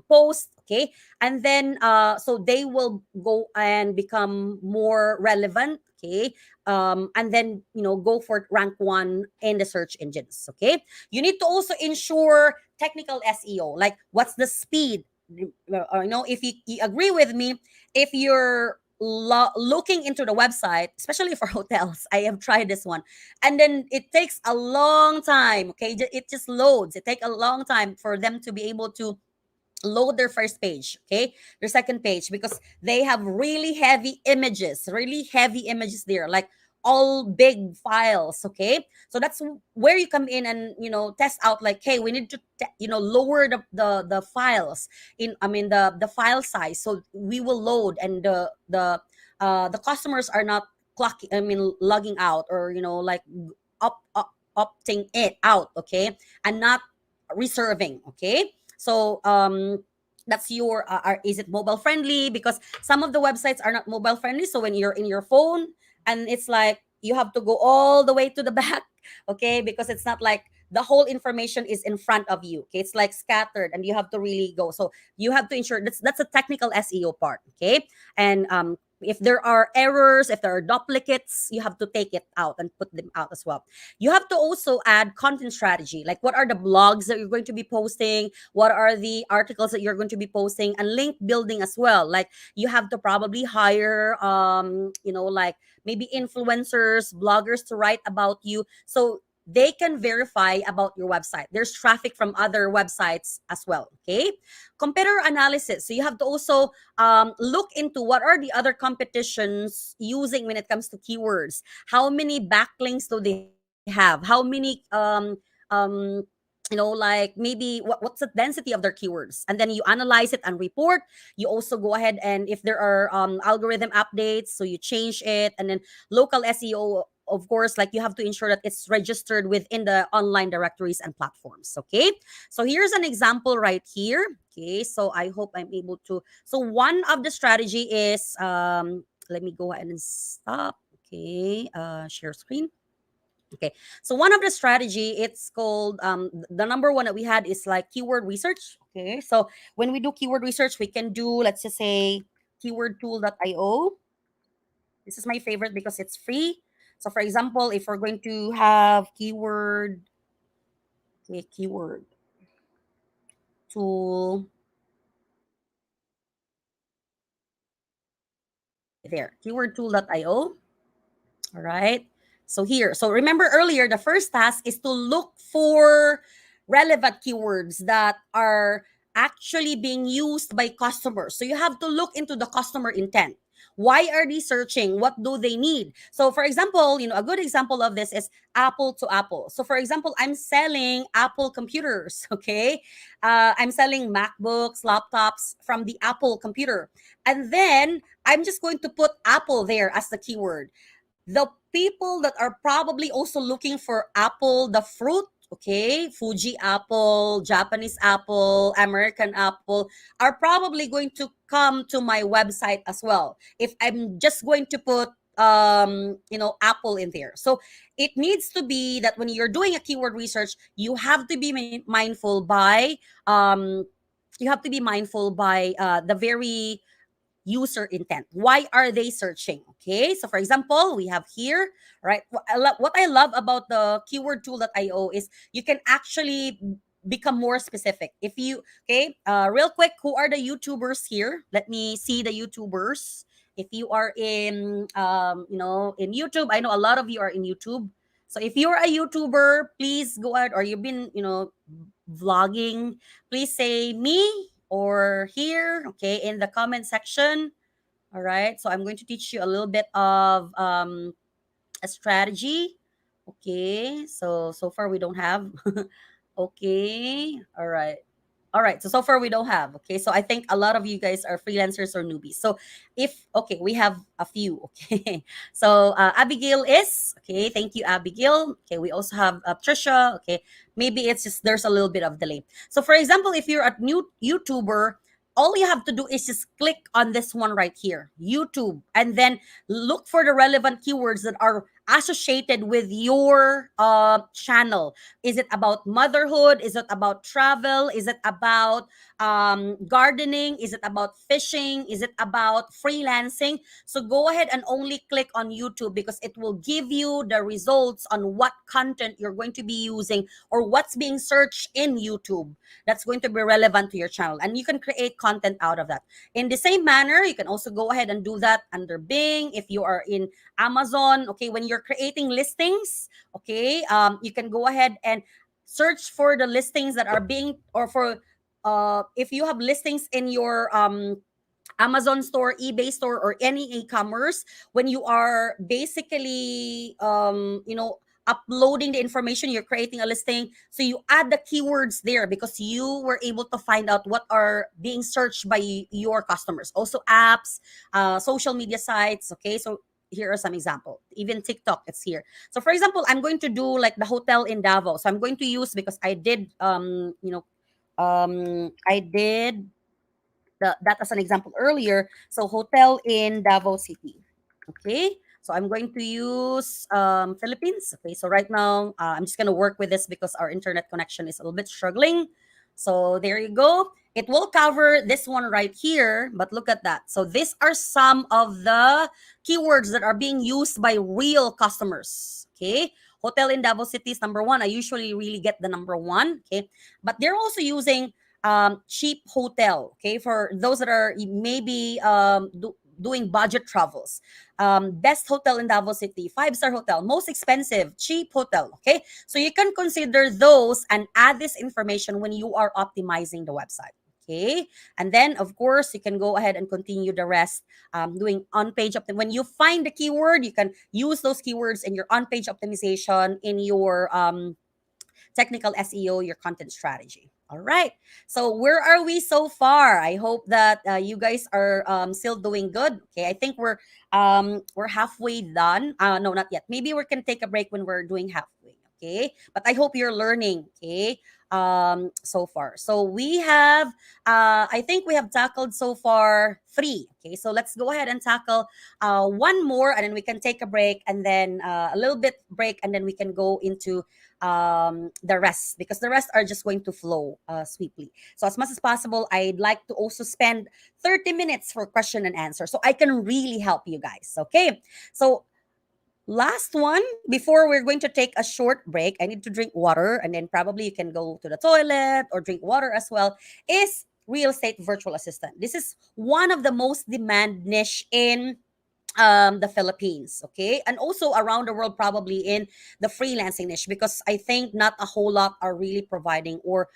post. Okay, and then so they will go and become more relevant. Okay, and then go for rank one in the search engines. Okay, you need to also ensure technical SEO, like what's the speed. If you agree with me, if you're looking into the website, especially for hotels, I have tried this one, and then it takes a long time. Okay, it just loads. It takes a long time for them to be able to load their first page, okay, their second page, because they have really heavy images there, like all big files. Okay, so that's where you come in and test out, like, hey, we need to lower the files in, I mean, the file size, so we will load, and the customers are not clocking, I mean, logging out, or like opting it out. Okay, and not reserving. Okay, so that's your is it mobile friendly, because some of the websites are not mobile friendly. So when you're in your phone, and it's like you have to go all the way to the back. Okay, because it's not like the whole information is in front of you. Okay, it's like scattered, and you have to really go. So you have to ensure that's a technical SEO part. Okay, and if there are errors, if there are duplicates, you have to take it out and put them out as well. You have to also add content strategy, like what are the blogs that you're going to be posting, what are the articles that you're going to be posting, and link building as well. Like you have to probably hire like maybe influencers, bloggers to write about you, so they can verify about your website. There's traffic from other websites as well. Okay, competitor analysis. So you have to also look into what are the other competitions using when it comes to keywords. How many backlinks do they have? How many like maybe what's the density of their keywords, and then you analyze it and report. You also go ahead, and if there are algorithm updates, so you change it. And then local SEO, of course, like you have to ensure that it's registered within the online directories and platforms. Okay, so here's an example right here. Okay, so I hope I'm able to. So one of the strategy is let me go ahead and stop. Okay, share screen. Okay, so one of the strategy, it's called the number one that we had is like keyword research. Okay, so when we do keyword research, we can do, let's just say, keywordtool.io. This is my favorite because it's free. So for example, if we're going to have keyword, okay, keyword tool, there, keywordtool.io. All right. So here, so remember earlier, the first task is to look for relevant keywords that are actually being used by customers. So you have to look into the customer intent. Why are they searching? What do they need? So for example, a good example of this is Apple to Apple. So for example, I'm selling Apple computers, okay? I'm selling MacBooks, laptops from the Apple computer. And then I'm just going to put Apple there as the keyword. The people that are probably also looking for apple, the fruit, okay, Fuji apple, Japanese apple, American apple, are probably going to come to my website as well if I'm just going to put apple in there. So it needs to be that when you're doing a keyword research, you have to be mindful by the very user intent. Why are they searching? Okay, so for example, we have here, right? What I love about the keyword tool.io is you can actually become more specific. If you, okay, real quick, who are the YouTubers here? Let me see the YouTubers. If you are in YouTube, I know a lot of you are in YouTube. So if you're a YouTuber, please go ahead, or you've been, vlogging, please say me or here, okay, in the comment section. All right. So I'm going to teach you a little bit of a strategy. Okay. So far we don't have. Okay. All right. All right. So far we don't have. Okay. So I think a lot of you guys are freelancers or newbies. So if okay, we have a few. Okay. So Abigail is okay. Thank you, Abigail. Okay. We also have Trisha. Okay. Maybe it's just there's a little bit of delay. So for example, if you're a new YouTuber, all you have to do is just click on this one right here, YouTube, and then look for the relevant keywords that are associated with your channel. Is it about motherhood? Is it about travel? Is it about gardening? Is it about fishing? Is it about freelancing? So go ahead and only click on YouTube because it will give you the results on what content you're going to be using or what's being searched in YouTube that's going to be relevant to your channel. And you can create content out of that. In the same manner, you can also go ahead and do that under Bing. If you are in Amazon, okay, when you're creating listings, okay, you can go ahead and search for the listings that are being, or for if you have listings in your Amazon store, eBay store, or any e-commerce, when you are basically uploading the information, you're creating a listing, so you add the keywords there because you were able to find out what are being searched by your customers. Also apps, social media sites. Okay, so here are some example. Even TikTok, it's here. So for example, I'm going to do like the hotel in Davao. So I'm going to use, because I did I did that as an example earlier. So hotel in Davao City. Okay. So I'm going to use Philippines. Okay. So right now, I'm just going to work with this because our internet connection is a little bit struggling. So there you go. It will cover this one right here, but look at that. So these are some of the keywords that are being used by real customers. Okay. Hotel in Davao City is number one. I usually really get the number one. Okay. But they're also using cheap hotel, okay, for those that are maybe doing budget travels. Best hotel in Davao City, 5-star hotel, most expensive, cheap hotel, okay. So you can consider those and add this information when you are optimizing the website. Okay, and then of course you can go ahead and continue the rest, doing on-page when you find the keyword, you can use those keywords in your on-page optimization, in your technical SEO, your content strategy. All right. So where are we so far? I hope that you guys are still doing good. Okay. I think we're halfway done. No, not yet. Maybe we can take a break when we're doing halfway. Okay. But I hope you're learning. Okay. So far. So we have, I think we have tackled so far 3. Okay. So let's go ahead and tackle one more, and then we can take a break, and then a little bit break, and then we can go into the rest, because the rest are just going to flow sweetly. So as much as possible, I'd like to also spend 30 minutes for question and answer so I can really help you guys. Okay. So last one before we're going to take a short break, I need to drink water, and then probably you can go to the toilet or drink water as well, is real estate virtual assistant. This is one of the most demand niche in the Philippines, okay, and also around the world, probably in the freelancing niche, because I think not a whole lot are really providing or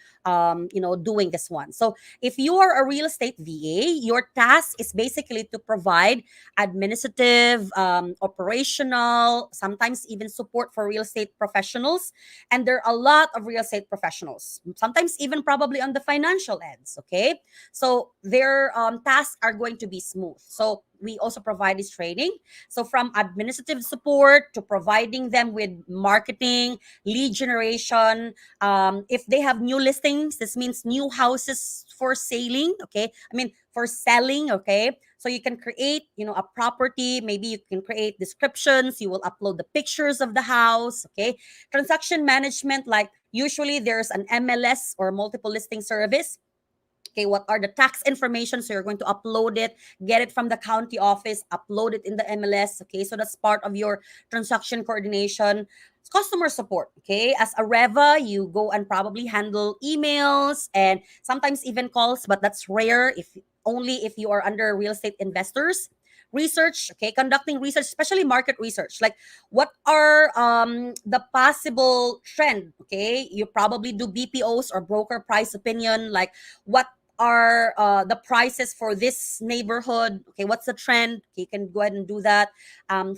doing this one. So if you are a real estate VA, your task is basically to provide administrative, operational, sometimes even support for real estate professionals, and there are a lot of real estate professionals, sometimes even probably on the financial ends, okay. So their tasks are going to be smooth. So we also provide this training. So from administrative support to providing them with marketing, lead generation. If they have new listings, this means new houses for selling. Okay, I mean for selling. Okay, so you can create, a property. Maybe you can create descriptions. You will upload the pictures of the house. Okay, transaction management. Like usually there's an MLS or multiple listing service. Okay, what are the tax information? So you're going to upload it, get it from the county office, upload it in the MLS. Okay, so that's part of your transaction coordination. Customer support. Okay, as a Reva, you go and probably handle emails and sometimes even calls, but that's rare, if only if you are under real estate investors. Research. Okay, conducting research, especially market research, like what are the possible trend. Okay, you probably do BPOs or broker price opinion, like what are the prices for this neighborhood. Okay, what's the trend? Okay, you can go ahead and do that.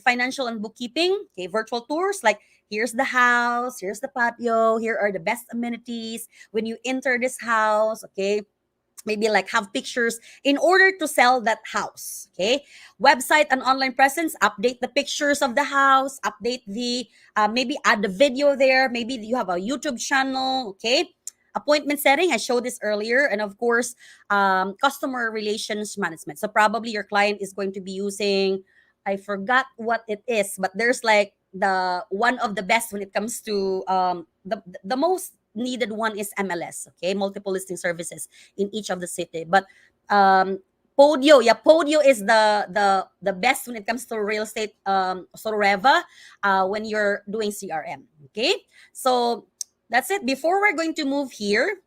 Financial and bookkeeping. Okay, virtual tours, like here's the house, here's the patio, here are the best amenities when you enter this house. Okay, maybe like have pictures in order to sell that house. Okay, website and online presence, update the pictures of the house, update the maybe add the video there, maybe you have a YouTube channel. Okay, appointment setting, I showed this earlier, and of course customer relations management. So probably your client is going to be using, I forgot what it is, but there's like the one of the best when it comes to the most needed one is MLS. Okay, multiple listing services in each of the city. But Podio, yeah, Podio is the best when it comes to real estate, Soreva, when you're doing CRM. Okay, so that's it. Before we're going to move here,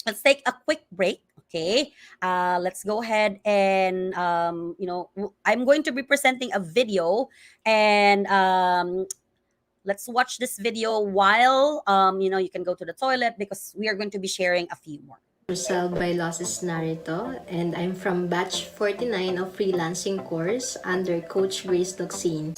let's take a quick break. Okay, let's go ahead and I'm going to be presenting a video, and let's watch this video while you can go to the toilet, because we are going to be sharing a few more. Marcel by Losses Narito, and I'm from batch 49 of freelancing course under Coach Grace Doxine.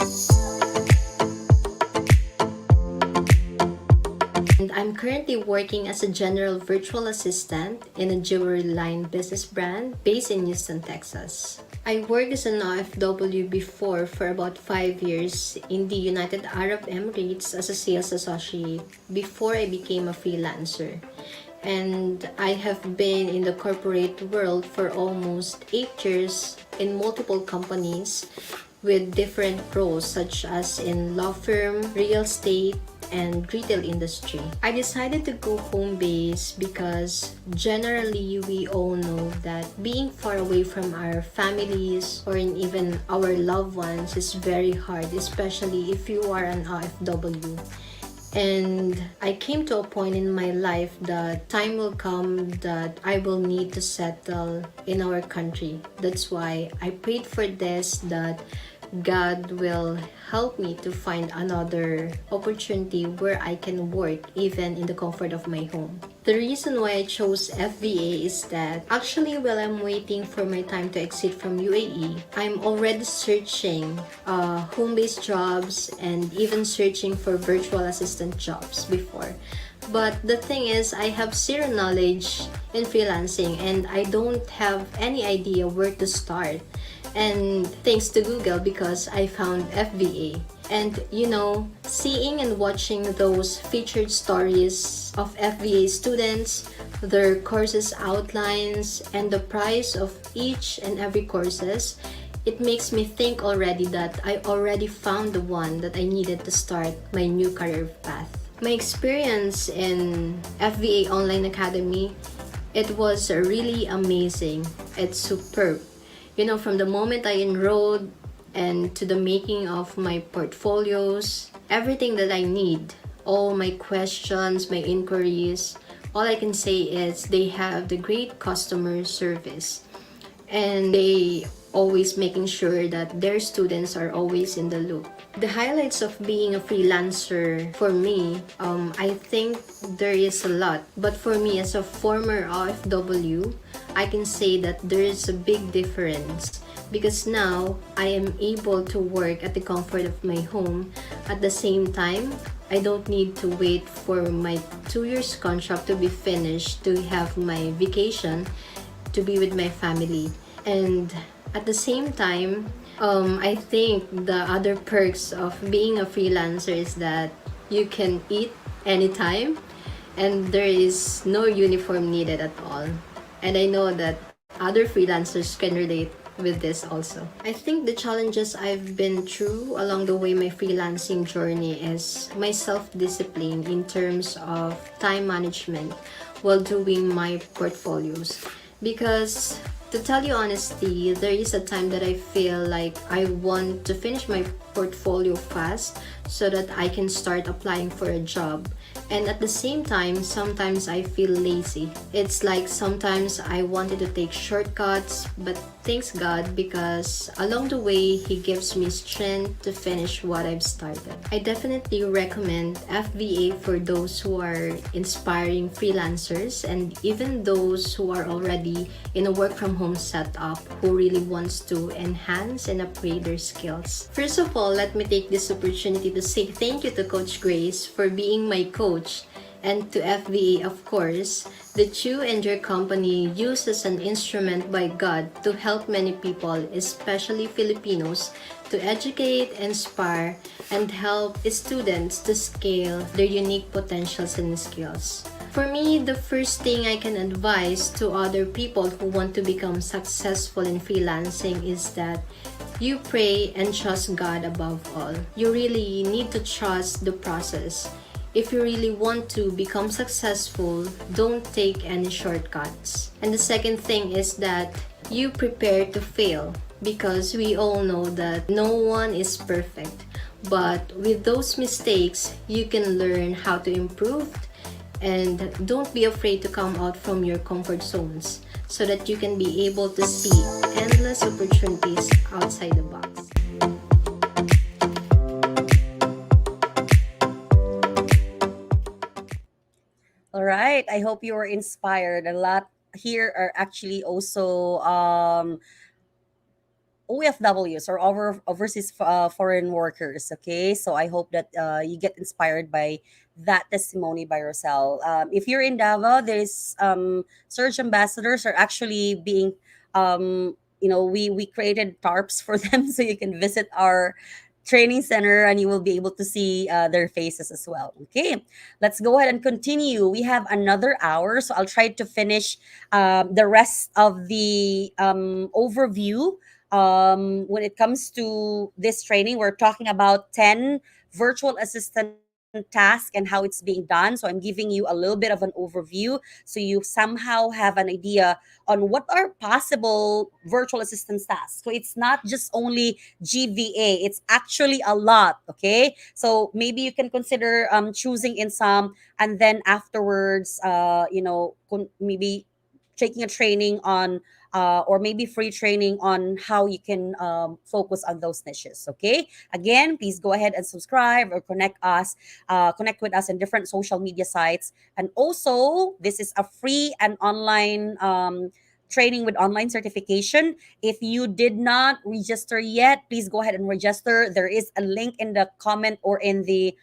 And I'm currently working as a general virtual assistant in a jewelry line business brand based in Houston, Texas. I worked as an OFW before for about 5 years in the United Arab Emirates as a sales associate before I became a freelancer. And I have been in the corporate world for almost 8 years in multiple companies with different roles such as in law firm, real estate, and retail industry. I decided to go home base because generally we all know that being far away from our families or even our loved ones is very hard, especially if you are an OFW. And I came to a point in my life that time will come that I will need to settle in our country. That's why I prayed for this, that God will help me to find another opportunity where I can work even in the comfort of my home. The reason why I chose FVA is that actually while I'm waiting for my time to exit from UAE, I'm already searching home-based jobs and even searching for virtual assistant jobs before. But the thing is, I have zero knowledge in freelancing and I don't have any idea where to start. And thanks to Google, because I found FVA. And seeing and watching those featured stories of FVA students, their courses outlines, and the price of each and every courses, it makes me think already that I already found the one that I needed to start my new career path. My experience in FVA Online Academy, it was really amazing. It's superb. From the moment I enrolled and to the making of my portfolios, everything that I need, all my questions, my inquiries, all I can say is they have the great customer service. and they always making sure that their students are always in the loop. The highlights of being a freelancer for me, I think there is a lot. But for me, as a former OFW, I can say that there is a big difference because now I am able to work at the comfort of my home. At the same time, I don't need to wait for my 2 years contract to be finished to have my vacation to be with my family. And at the same time, I think the other perks of being a freelancer is that you can eat anytime and there is no uniform needed at all. And I know that other freelancers can relate with this also. I think the challenges I've been through along the way my freelancing journey is my self-discipline in terms of time management while doing my portfolios. Because to tell you honesty, there is a time that I feel like I want to finish my portfolio fast so that I can start applying for a job. And at the same time, sometimes I feel lazy. It's like sometimes I wanted to take shortcuts, but thanks God because along the way, He gives me strength to finish what I've started. I definitely recommend FVA for those who are inspiring freelancers and even those who are already in a work from home setup who really wants to enhance and upgrade their skills. First of all, let me take this opportunity to say thank you to Coach Grace for being my coach and to FVA, of course, that you and your company use as an instrument by God to help many people, especially Filipinos, to educate, inspire, and help students to scale their unique potentials and skills. For me, the first thing I can advise to other people who want to become successful in freelancing is that you pray and trust God above all. You really need to trust the process. If you really want to become successful, don't take any shortcuts. And the second thing is that you prepare to fail because we all know that no one is perfect. But with those mistakes, you can learn how to improve and don't be afraid to come out from your comfort zones so that you can be able to see endless opportunities outside the box. All right. I hope you were inspired. A lot here are actually also OFWs or overseas foreign workers. Okay, so I hope that you get inspired by that testimony by Rosel. If you're in Davao, there's Surge ambassadors are actually being, we created tarps for them so you can visit our training center and you will be able to see their faces as well. Okay, let's go ahead and continue. We have another hour, so I'll try to finish the rest of the overview. When it comes to this training, we're talking about 10 virtual assistant tasks and how it's being done. So I'm giving you a little bit of an overview so you somehow have an idea on what are possible virtual assistant tasks. So it's not just only GVA, it's actually a lot. Okay. So maybe you can consider choosing in some and then afterwards, maybe taking a training on or maybe free training on how you can focus on those niches. Okay. Again, please go ahead and subscribe or connect with us in different social media sites. And also, this is a free and online training with online certification. If you did not register yet, please go ahead and register. There is a link in the comment or in the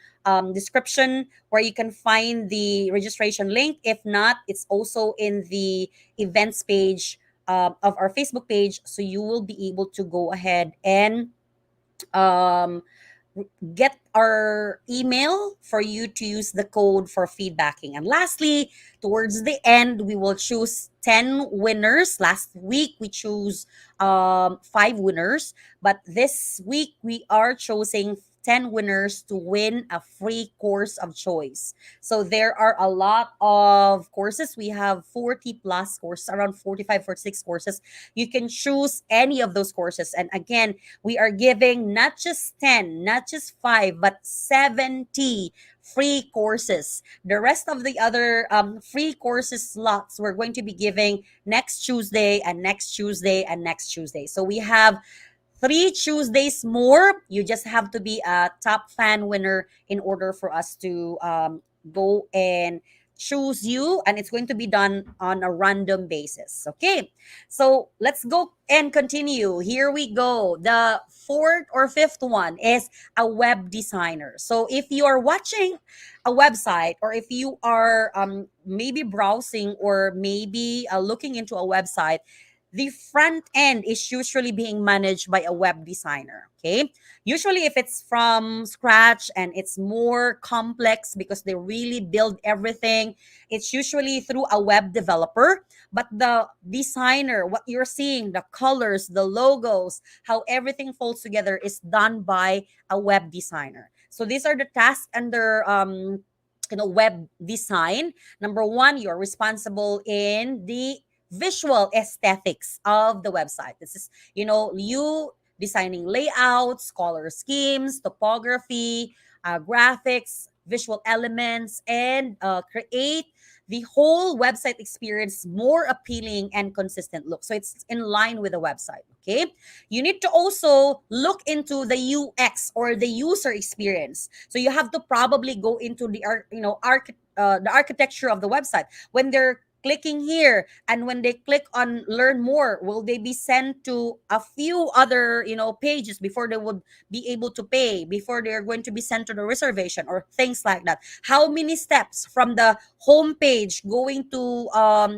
description where you can find the registration link. If not, it's also in the events page of our Facebook page. So you will be able to go ahead and um, get our email for you to use the code for feedbacking. And lastly, towards the end, we will choose 10 winners. Last week, we chose 5 winners. But this week, we are choosing 10 winners to win a free course of choice. So there are a lot of courses. We have 40 plus courses, around 45, 46 courses. You can choose any of those courses. And again, we are giving not just 10, not just 5, but 70 free courses. The rest of the other free courses slots we're going to be giving next Tuesday and next Tuesday and next Tuesday. So we have 3 Tuesdays more. You just have to be a top fan winner in order for us to go and choose you, and it's going to be done on a random basis. Okay, so let's go and continue. Here we go. The fourth or fifth one is a web designer. So if you are watching a website, or if you are maybe browsing, or maybe looking into a website, the front end is usually being managed by a web designer. Okay, usually if it's from scratch and it's more complex because they really build everything, it's usually through a web developer. But the designer, what you're seeing, the colors, the logos, how everything falls together, is done by a web designer. So these are the tasks under web design. Number one, you're responsible in the visual aesthetics of the website. This is, you designing layouts, color schemes, topography, graphics, visual elements, and create the whole website experience more appealing and consistent look. So it's in line with the website. Okay. You need to also look into the UX, or the user experience. So you have to probably go into the the architecture of the website. When they're clicking here, and when they click on learn more, will they be sent to a few other pages before they would be able to pay, before they're going to be sent to the reservation, or things like that? How many steps from the home page going to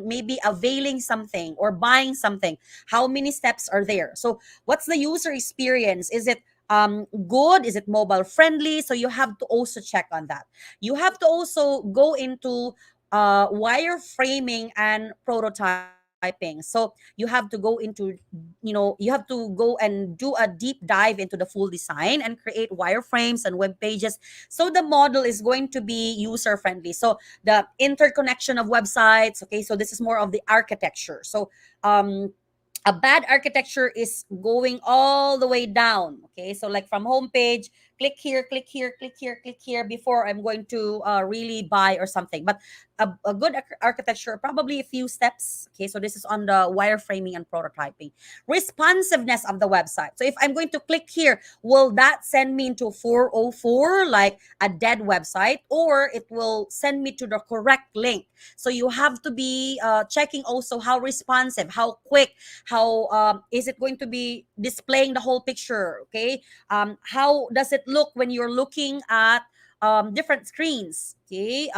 maybe availing something or buying something? How many steps are there? So what's the user experience? Is it good? Is it mobile friendly? So you have to also check on that. You have to also go into wireframing and prototyping. So you have to go into, you have to go and do a deep dive into the full design and create wireframes and web pages, so the model is going to be user friendly. So the interconnection of websites. Okay, so this is more of the architecture. So a bad architecture is going all the way down. Okay, so like from homepage, click here, click here, click here, click here before I'm going to really buy or something. But a good architecture, probably a few steps. Okay, so this is on the wireframing and prototyping. Responsiveness of the website. So if I'm going to click here, will that send me into 404, like a dead website, or it will send me to the correct link? So you have to be checking also how responsive, how quick, how is it going to be displaying the whole picture. Okay, how does it look when you're looking at different screens? Okay,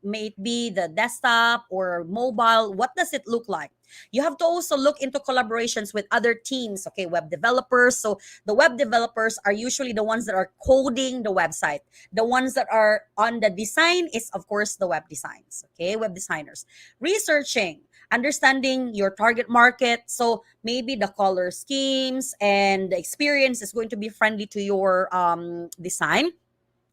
may it be the desktop or mobile, what does it look like? You have to also look into collaborations with other teams. Okay, web developers. So the web developers are usually the ones that are coding the website. The ones that are on the design is, of course, the web designs. Okay, web designers. Researching, understanding your target market. So maybe the color schemes and the experience is going to be friendly to your design.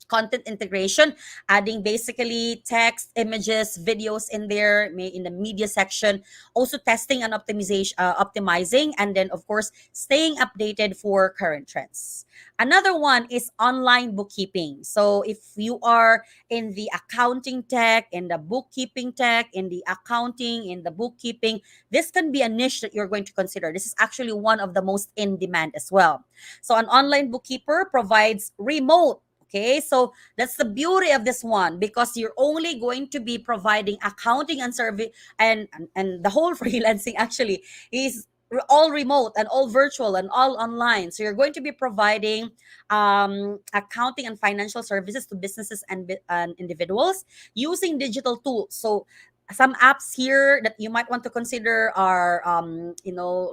Content integration, adding basically text, images, videos in there, in the media section. Also testing and optimizing, and then of course staying updated for current trends. Another one is online bookkeeping. So if you are in the accounting tech, in the bookkeeping tech, in the accounting, in the bookkeeping, this can be a niche that you're going to consider. This is actually one of the most in demand as well. So an online bookkeeper provides remote. Okay, so that's the beauty of this one, because you're only going to be providing accounting and service, and the whole freelancing actually is all remote and all virtual and all online. So you're going to be providing accounting and financial services to businesses and individuals using digital tools. So some apps here that you might want to consider are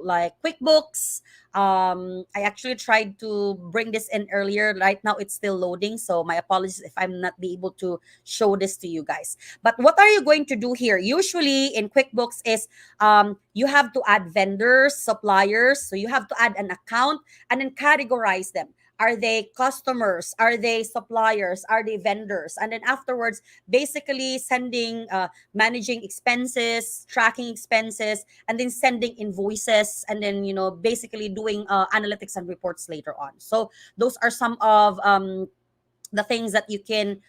like QuickBooks. I actually tried to bring this in earlier. Right now it's still loading, so my apologies if I'm not be able to show this to you guys. But what are you going to do here? Usually in QuickBooks is you have to add vendors, suppliers. So you have to add an account and then categorize them. Are they customers? Are they suppliers? Are they vendors? And then afterwards, basically managing expenses, tracking expenses, and then sending invoices, and then basically doing analytics and reports later on. So those are some of the things that you can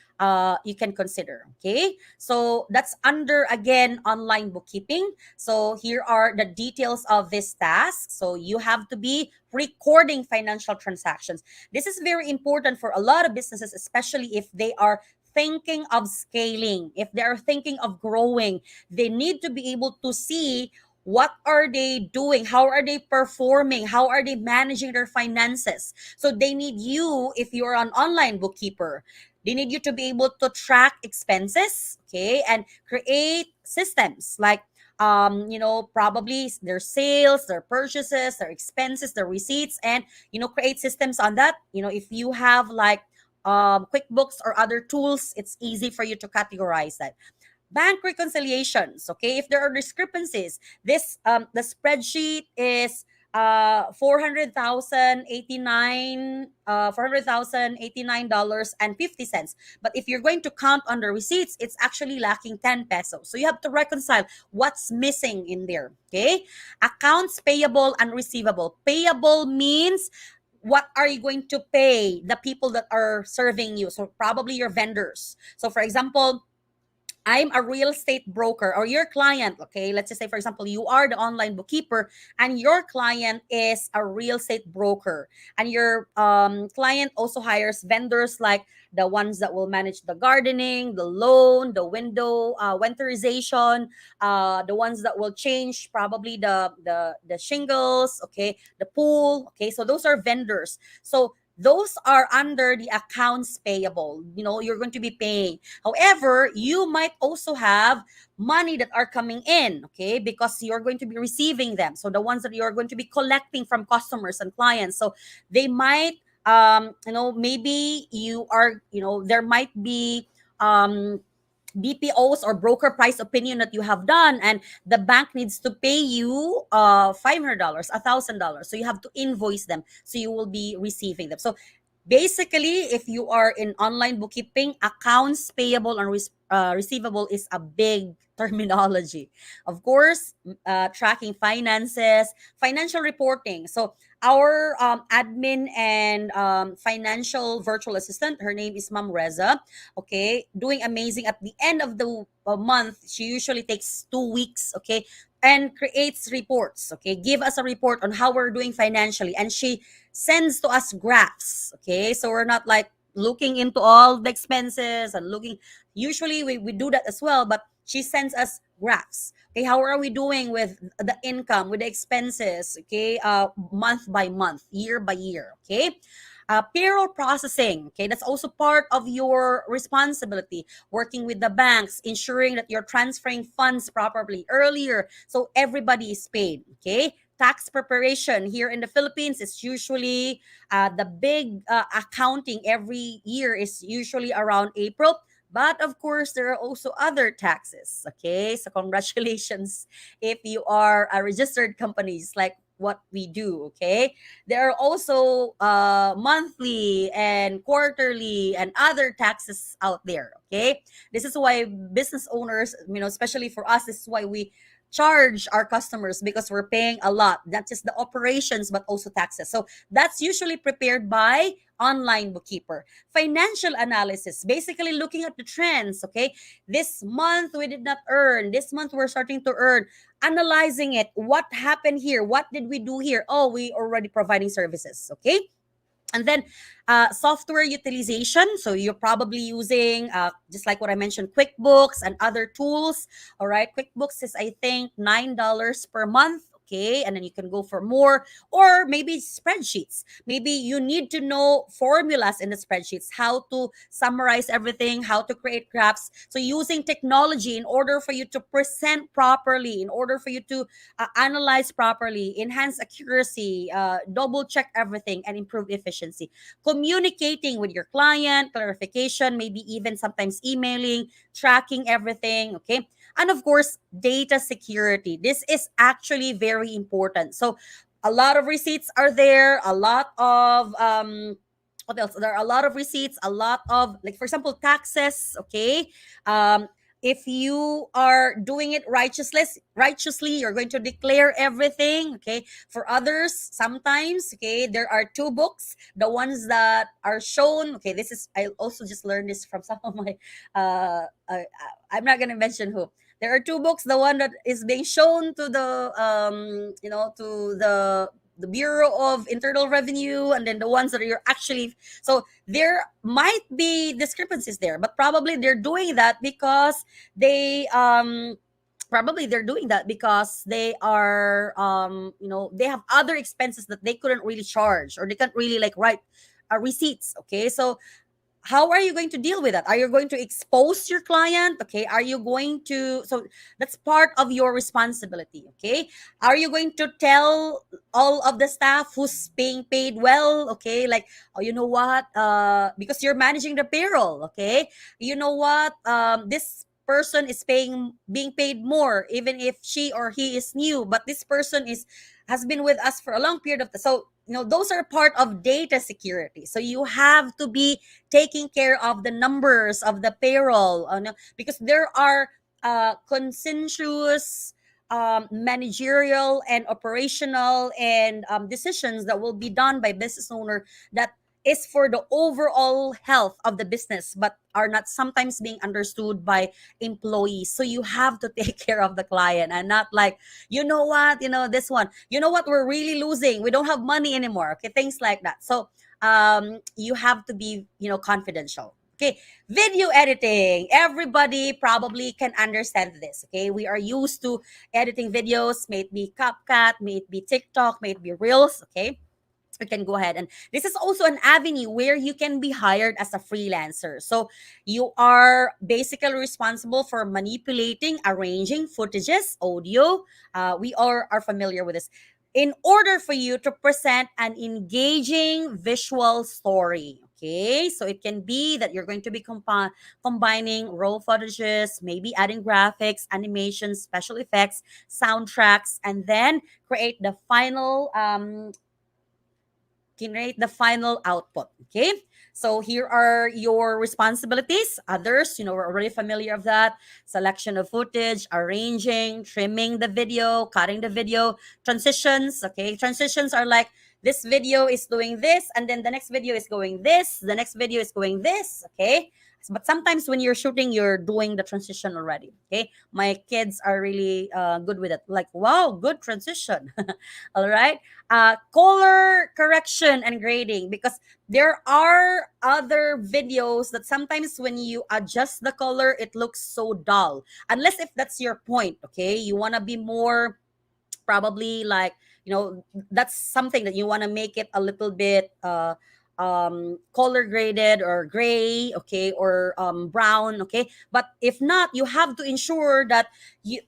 consider. Okay, so that's under again online bookkeeping. So here are the details of this task. So you have to be recording financial transactions. This is very important for a lot of businesses, especially if they are thinking of scaling, if they are thinking of growing. They need to be able to see what are they doing, how are they performing, how are they managing their finances. So they need you, if you're an online bookkeeper, they need you to be able to track expenses, okay, and create systems like probably their sales, their purchases, their expenses, their receipts, and create systems on that. If you have like QuickBooks or other tools, it's easy for you to categorize that. Bank reconciliations, okay, if there are discrepancies, this the spreadsheet is 400,089 dollars and 50 cents, but if you're going to count on the receipts, it's actually lacking 10 pesos. So you have to reconcile what's missing in there. Okay, accounts payable and receivable. Payable means what are you going to pay the people that are serving you, so probably your vendors. So for example, I'm a real estate broker or your client, okay? Let's just say, for example, you are the online bookkeeper and your client is a real estate broker. And your client also hires vendors like the ones that will manage the gardening, the loan, the winterization, the ones that will change probably the shingles, okay? The pool, okay? So those are vendors. So those are under the accounts payable. You're going to be paying. However, you might also have money that are coming in, okay, because you're going to be receiving them. So the ones that you're going to be collecting from customers and clients. So they might, maybe you are, there might be, BPOs or broker price opinion that you have done, and the bank needs to pay you $500, $1,000. So you have to invoice them. So you will be receiving them. So basically, if you are in online bookkeeping, accounts payable and receivable is a big terminology. Of course, tracking finances, financial reporting. So our admin and financial virtual assistant, her name is Ma'am Reza, okay, doing amazing. At the end of the month, she usually takes 2 weeks, okay, and creates reports, okay, give us a report on how we're doing financially, and she sends to us graphs, okay, so we're not like looking into all the expenses and looking. Usually we do that as well, but she sends us graphs. Okay, how are we doing with the income, with the expenses, okay, month by month, year by year, okay. Payroll processing, okay, that's also part of your responsibility. Working with the banks, ensuring that you're transferring funds properly earlier so everybody is paid, okay. Tax preparation here in the Philippines is usually the big accounting every year is usually around April. But of course, there are also other taxes. Okay, so congratulations if you are a registered companies like what we do. Okay, there are also monthly and quarterly and other taxes out there. Okay, this is why business owners, especially for us, this is why we charge our customers, because we're paying a lot, not just the operations but also taxes. So that's usually prepared by online bookkeeper. Financial analysis, basically looking at the trends. Okay, this month we did not earn, this month we're starting to earn, analyzing it, what happened here, what did we do here, oh, we already providing services. Okay, and then software utilization. So you're probably using, just like what I mentioned, QuickBooks and other tools. All right. QuickBooks is, I think, $9 per month. Okay. And then you can go for more, or maybe spreadsheets. Maybe you need to know formulas in the spreadsheets, how to summarize everything, how to create graphs. So using technology in order for you to present properly, in order for you to analyze properly, enhance accuracy, double check everything, and improve efficiency. Communicating with your client, clarification, maybe even sometimes emailing, tracking everything, okay? And of course, data security. This is actually very important. So a lot of receipts are there, a lot of what else? There are a lot of receipts, a lot of, like, for example, taxes, okay? Um if you are doing it righteously, you're going to declare everything. Okay, for others, sometimes, okay, there are two books, the ones that are shown. Okay, this is, I also just learned this from some of my I'm not going to mention who. There are two books, the one that is being shown to the to the Bureau of Internal Revenue, and then the ones that you're actually, so there might be discrepancies there, but probably they're doing that because they they are they have other expenses that they couldn't really charge, or they can't really like write receipts. Okay, so how are you going to deal with that? Are you going to expose your client? Okay, are you going to, so that's part of your responsibility. Okay, are you going to tell all of the staff who's being paid well? Okay, like, oh, you know what, because you're managing the payroll. Okay, you know what, this person is being paid more, even if she or he is new, but this person is has been with us for a long period of time. So those are part of data security, so you have to be taking care of the numbers of the payroll, no, because there are consensuous managerial and operational and decisions that will be done by business owner that is for the overall health of the business, but are not sometimes being understood by employees. So you have to take care of the client, and not like, you know what, this one, you know what, we're really losing, we don't have money anymore. Okay, things like that. So you have to be confidential. Okay, video editing, everybody probably can understand this. Okay, we are used to editing videos, may it be CapCut, may it be TikTok, may it be Reels. Okay, you can go ahead, and this is also an avenue where you can be hired as a freelancer. So you are basically responsible for manipulating, arranging footages, audio. We are familiar with this, in order for you to present an engaging visual story. Okay, so it can be that you're going to be combining raw footages, maybe adding graphics, animations, special effects, soundtracks, and then create the final generate the final output. Okay, so here are your responsibilities. Others, we're already familiar of that: selection of footage, arranging, trimming the video, cutting the video, transitions. Okay, transitions are like, this video is doing this, and then the next video is going this, the next video is going this. Okay, but sometimes when you're shooting, you're doing the transition already. Okay, my kids are really good with it, like, wow, good transition. All right, color correction and grading, because there are other videos that sometimes when you adjust the color, it looks so dull, unless if that's your point. Okay, you want to be more, probably like, that's something that you want to make it a little bit color graded or gray. Okay, or brown. Okay, but if not, you have to ensure that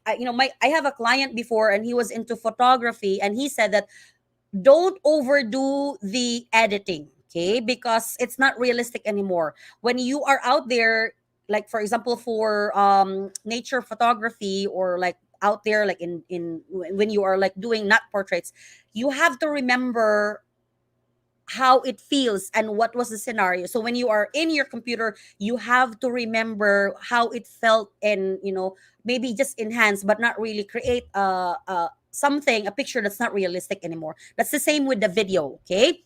I have a client before, and he was into photography, and he said that don't overdo the editing. Okay, because it's not realistic anymore when you are out there, like for example for nature photography, or like out there, like in when you are like doing not portraits, you have to remember how it feels and what was the scenario. So when you are in your computer, you have to remember how it felt, and maybe just enhance, but not really create a picture that's not realistic anymore. That's the same with the video. Okay,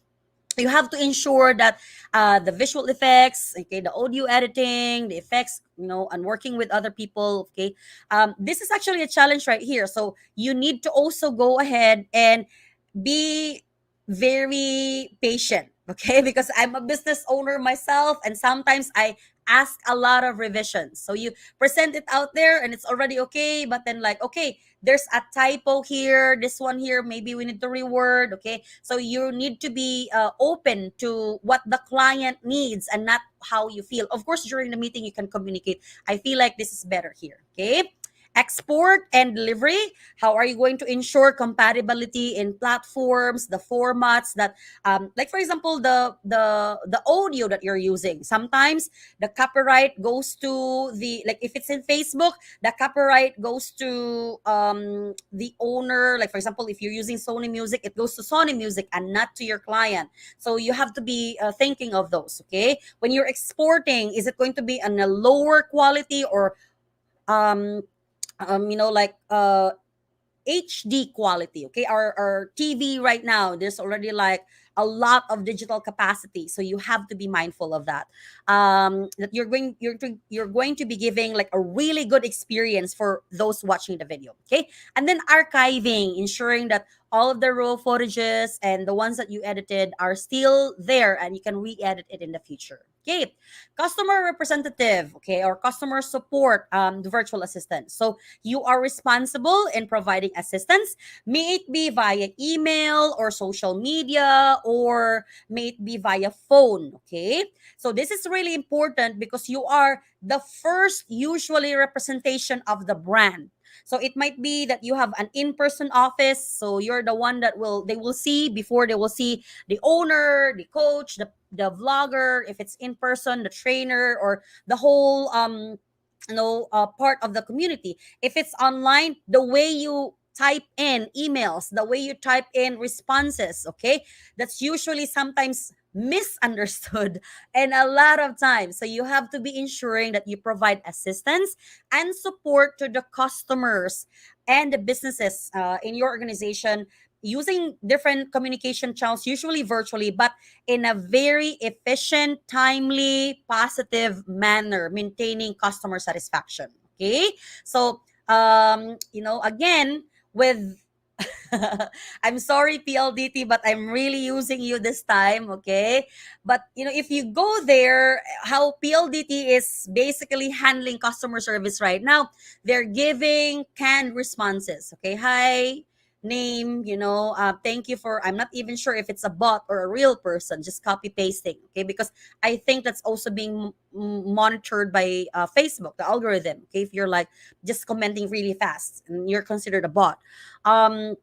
you have to ensure that the visual effects, okay, the audio editing, the effects, and working with other people. Okay, this is actually a challenge right here. So you need to also go ahead and be very patient. Okay, because I'm a business owner myself, and sometimes I ask a lot of revisions. So you present it out there and it's already okay, but then like, okay, there's a typo here, this one here, maybe we need to reword. Okay, so you need to be open to what the client needs and not how you feel. Of course, during the meeting you can communicate, I feel like this is better here. Okay, export and delivery, how are you going to ensure compatibility in platforms, the formats that like for example the audio that you're using. Sometimes the copyright goes to the, like if it's in Facebook, the copyright goes to the owner. Like for example, if you're using Sony Music, it goes to Sony Music and not to your client. So you have to be thinking of those. Okay, when you're exporting, is it going to be on a lower quality, or um like HD quality. Okay, our TV right now, there's already like a lot of digital capacity, so you have to be mindful of that. That you're going to be giving like a really good experience for those watching the video. Okay, and then archiving, ensuring that all of the raw footages and the ones that you edited are still there, and you can re-edit it in the future. Okay, customer representative, okay, or customer support, the virtual assistant. So you are responsible in providing assistance, may it be via email or social media, or may it be via phone. Okay. So this is really important because you are the first, usually, representation of the brand. So it might be that you have an in-person office. So you're the one that they will see before they will see the owner, the coach, the vlogger, if it's in person, the trainer, or the whole part of the community. If it's online, the way you type in emails, the way you type in responses, okay, that's usually sometimes misunderstood and a lot of times. So you have to be ensuring that you provide assistance and support to the customers and the businesses in your organization, using different communication channels, usually virtually, but in a very efficient, timely, positive manner, maintaining customer satisfaction. Okay. So, again, with I'm sorry, PLDT, but I'm really using you this time, okay? But if you go there, how PLDT is basically handling customer service right now, they're giving canned responses. Okay, hi, name, thank you for. I'm not even sure if it's a bot or a real person, just copy pasting. Okay, because I think that's also being monitored by Facebook, the algorithm. Okay, if you're like just commenting really fast, and you're considered a bot. Um,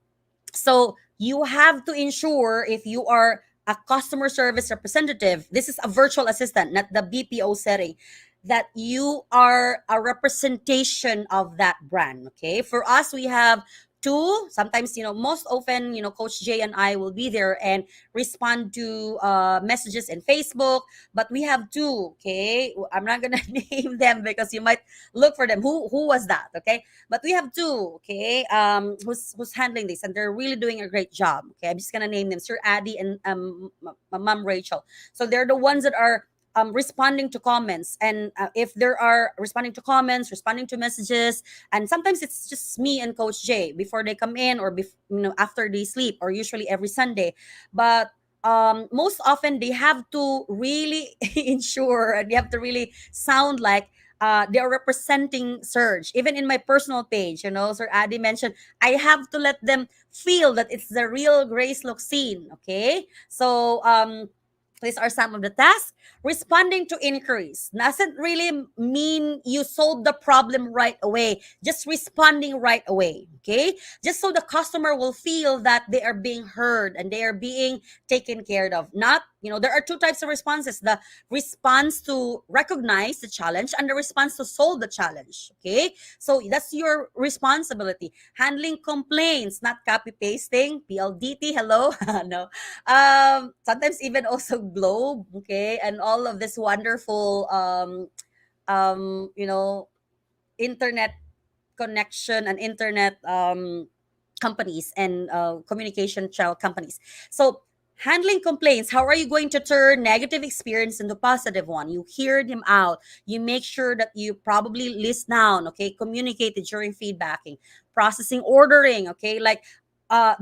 so you have to ensure, if you are a customer service representative, this is a virtual assistant, not the BPO setting, that you are a representation of that brand. Okay. For us, we have two, sometimes, most often, Coach Jay and I will be there and respond to messages in Facebook, but we have two. Okay. I'm not going to name them because you might look for them. Who was that? Okay. But we have two, okay, who's handling this, and they're really doing a great job. Okay, I'm just gonna name them, Sir Addy and Mom Rachel. So they're the ones that are responding to comments, and if there are responding to comments, responding to messages, and sometimes it's just me and Coach Jay before they come in, or after they sleep, or usually every Sunday. But most often they have to really ensure, and they have to really sound like they are representing Surge. Even in my personal page, Sir Addy mentioned, I have to let them feel that it's the real Grace Luxine. Okay. So these are some of the tasks. Responding to inquiries doesn't really mean you solve the problem right away. Just responding right away. Okay. Just so the customer will feel that they are being heard and they are being taken care of. Not, there are two types of responses: the response to recognize the challenge and the response to solve the challenge. Okay. So that's your responsibility. Handling complaints, not copy pasting. PLDT, hello. No. Sometimes even also Globe, okay, and all of this wonderful um you know internet connection and internet companies and communication channel companies. So handling complaints, how are you going to turn negative experience into positive one? You hear them out, you make sure that you probably list down, okay, communicated during feedbacking, processing, ordering, okay, like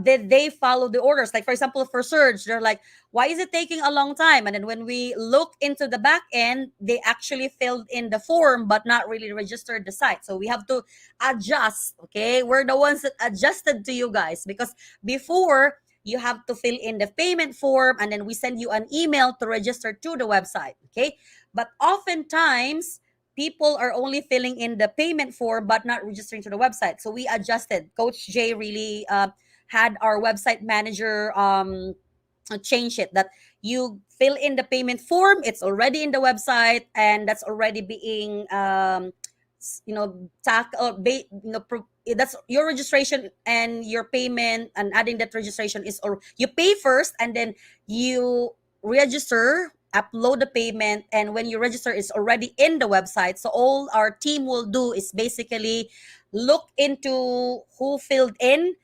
did they follow the orders? Like for example, for Surge, they're like, why is it taking a long time? And then when we look into the back end, they actually filled in the form but not really registered the site. So we have to adjust. Okay, we're the ones that adjusted to you guys, because before you have to fill in the payment form and then we send you an email to register to the website. Okay, but oftentimes people are only filling in the payment form but not registering to the website. So we adjusted. Coach Jay really had our website manager change it, that you fill in the payment form, it's already in the website, and that's already being that's your registration and your payment, and adding that registration is, or you pay first and then you register upload the payment, and when you register, it's already in the website. So all our team will do is basically look into who filled in,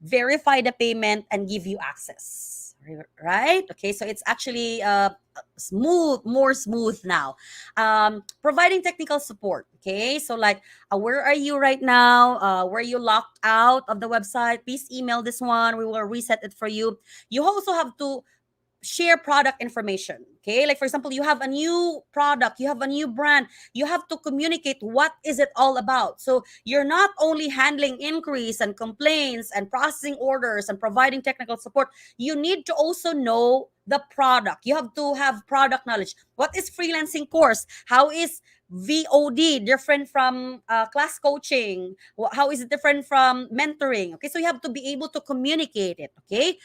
verify the payment, and give you access. Right? Okay, so it's actually more smooth now. Providing technical support. Okay, so like, where are you right now? Were you locked out of the website? Please email this one. We will reset it for you. You also have to share product information. Okay, like for example, you have a new product, you have a new brand, you have to communicate what is it all about. So you're not only handling inquiries and complaints and processing orders and providing technical support, you need to also know the product. You have to have product knowledge. What is freelancing course? How is VOD different from class coaching? How is it different from mentoring? Okay, so you have to be able to communicate it. Okay,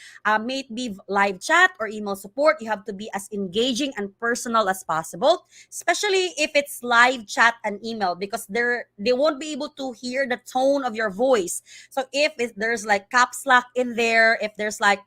may it be live chat or email support, you have to be as engaging and personal as possible, especially if it's live chat and email, because they won't be able to hear the tone of your voice. So if there's like caps lock in there, if there's like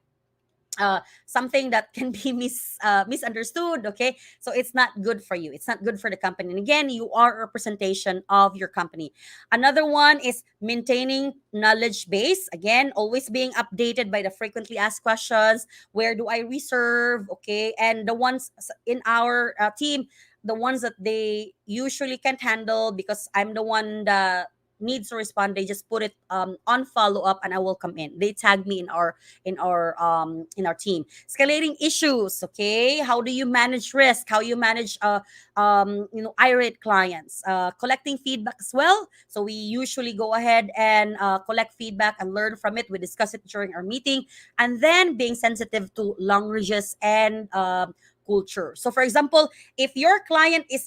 something that can be misunderstood, okay, so it's not good for you, it's not good for the company. And again, you are a representation of your company. Another one is maintaining knowledge base. Again, always being updated by the frequently asked questions. Where do I reserve? Okay, and the ones in our team, the ones that they usually can't handle, because I'm the one that needs to respond, they just put it on follow up, and I will come in. They tag me in our team. Escalating issues. Okay, how do you manage risk? How you manage irate clients? Collecting feedback as well. So we usually go ahead and collect feedback and learn from it. We discuss it during our meeting, and then being sensitive to languages and culture. So for example, if your client is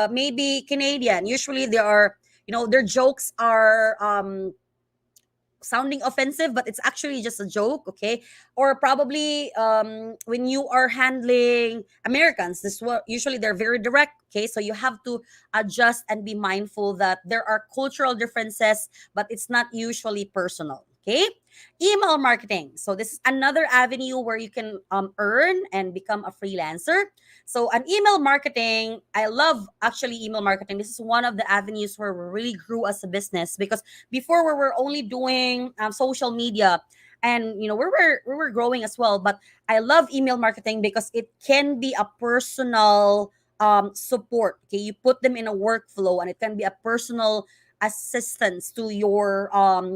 maybe Canadian, usually they are, their jokes are sounding offensive, but it's actually just a joke. Okay, or probably when you are handling Americans, this what usually they're very direct. Okay, so you have to adjust and be mindful that there are cultural differences, but it's not usually personal. Okay, email marketing. So this is another avenue where you can earn and become a freelancer. So an email marketing, I love actually email marketing. This is one of the avenues where we really grew as a business, because before we were only doing social media, and we were growing as well. But I love email marketing because it can be a personal support. Okay, you put them in a workflow, and it can be a personal assistance to your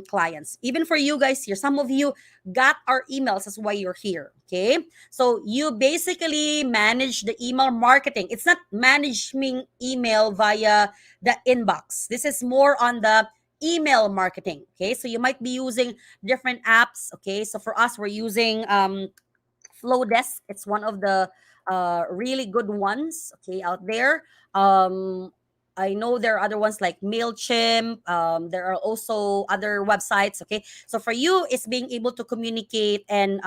clients. Even for you guys here, some of you got our emails, that's why you're here. Okay, so you basically manage the email marketing. It's not managing email via the inbox. This is more on the email marketing. Okay, so you might be using different apps. Okay, so for us, we're using Flowdesk. It's one of the really good ones, okay, out there. I know there are other ones like MailChimp. There are also other websites. Okay, so for you, it's being able to communicate and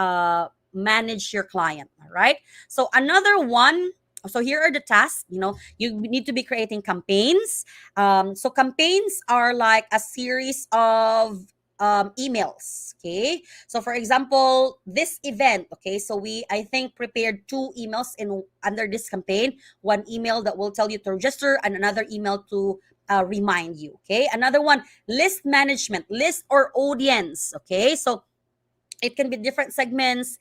manage your client. All right. So another one. So here are the tasks. You need to be creating campaigns. So campaigns are like a series of emails. Okay, so for example, this event, okay, so we, I think, prepared two emails in under this campaign. One email that will tell you to register, and another email to remind you. Okay, another one, list management, list or audience. Okay, so it can be different segments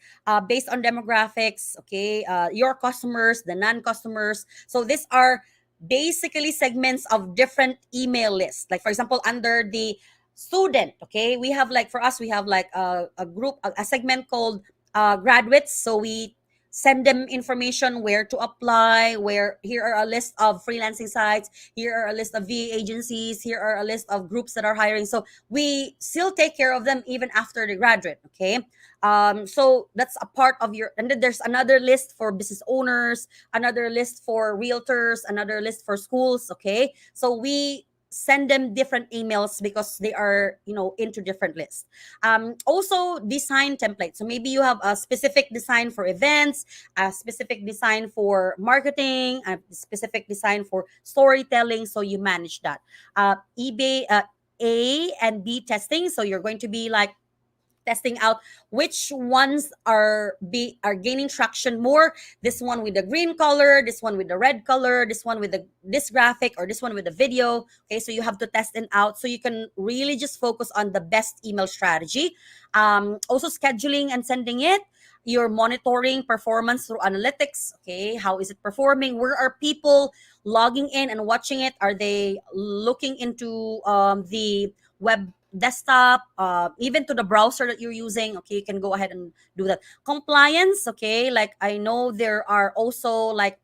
based on demographics. Okay, your customers, the non-customers. So these are basically segments of different email lists. Like for example, under the student, okay, we have like, for us, we have like a group, a segment called graduates. So we send them information where to apply, where here are a list of freelancing sites, here are a list of VA agencies, here are a list of groups that are hiring. So we still take care of them even after they graduate. Okay, so that's a part of your, and then there's another list for business owners, another list for realtors, another list for schools. Okay, so we send them different emails because they are into different lists. Also design templates. So maybe you have a specific design for events, a specific design for marketing, a specific design for storytelling, so you manage that. eBay A and B testing. So you're going to be like testing out which ones are gaining traction more. This one with the green color, this one with the red color, this one with this graphic, or this one with the video. Okay, so you have to test it out so you can really just focus on the best email strategy. Also scheduling and sending it. You're monitoring performance through analytics. Okay, how is it performing? Where are people logging in and watching it? Are they looking into the web desktop, even to the browser that you're using? Okay, you can go ahead and do that. Compliance. Okay, like I know there are also like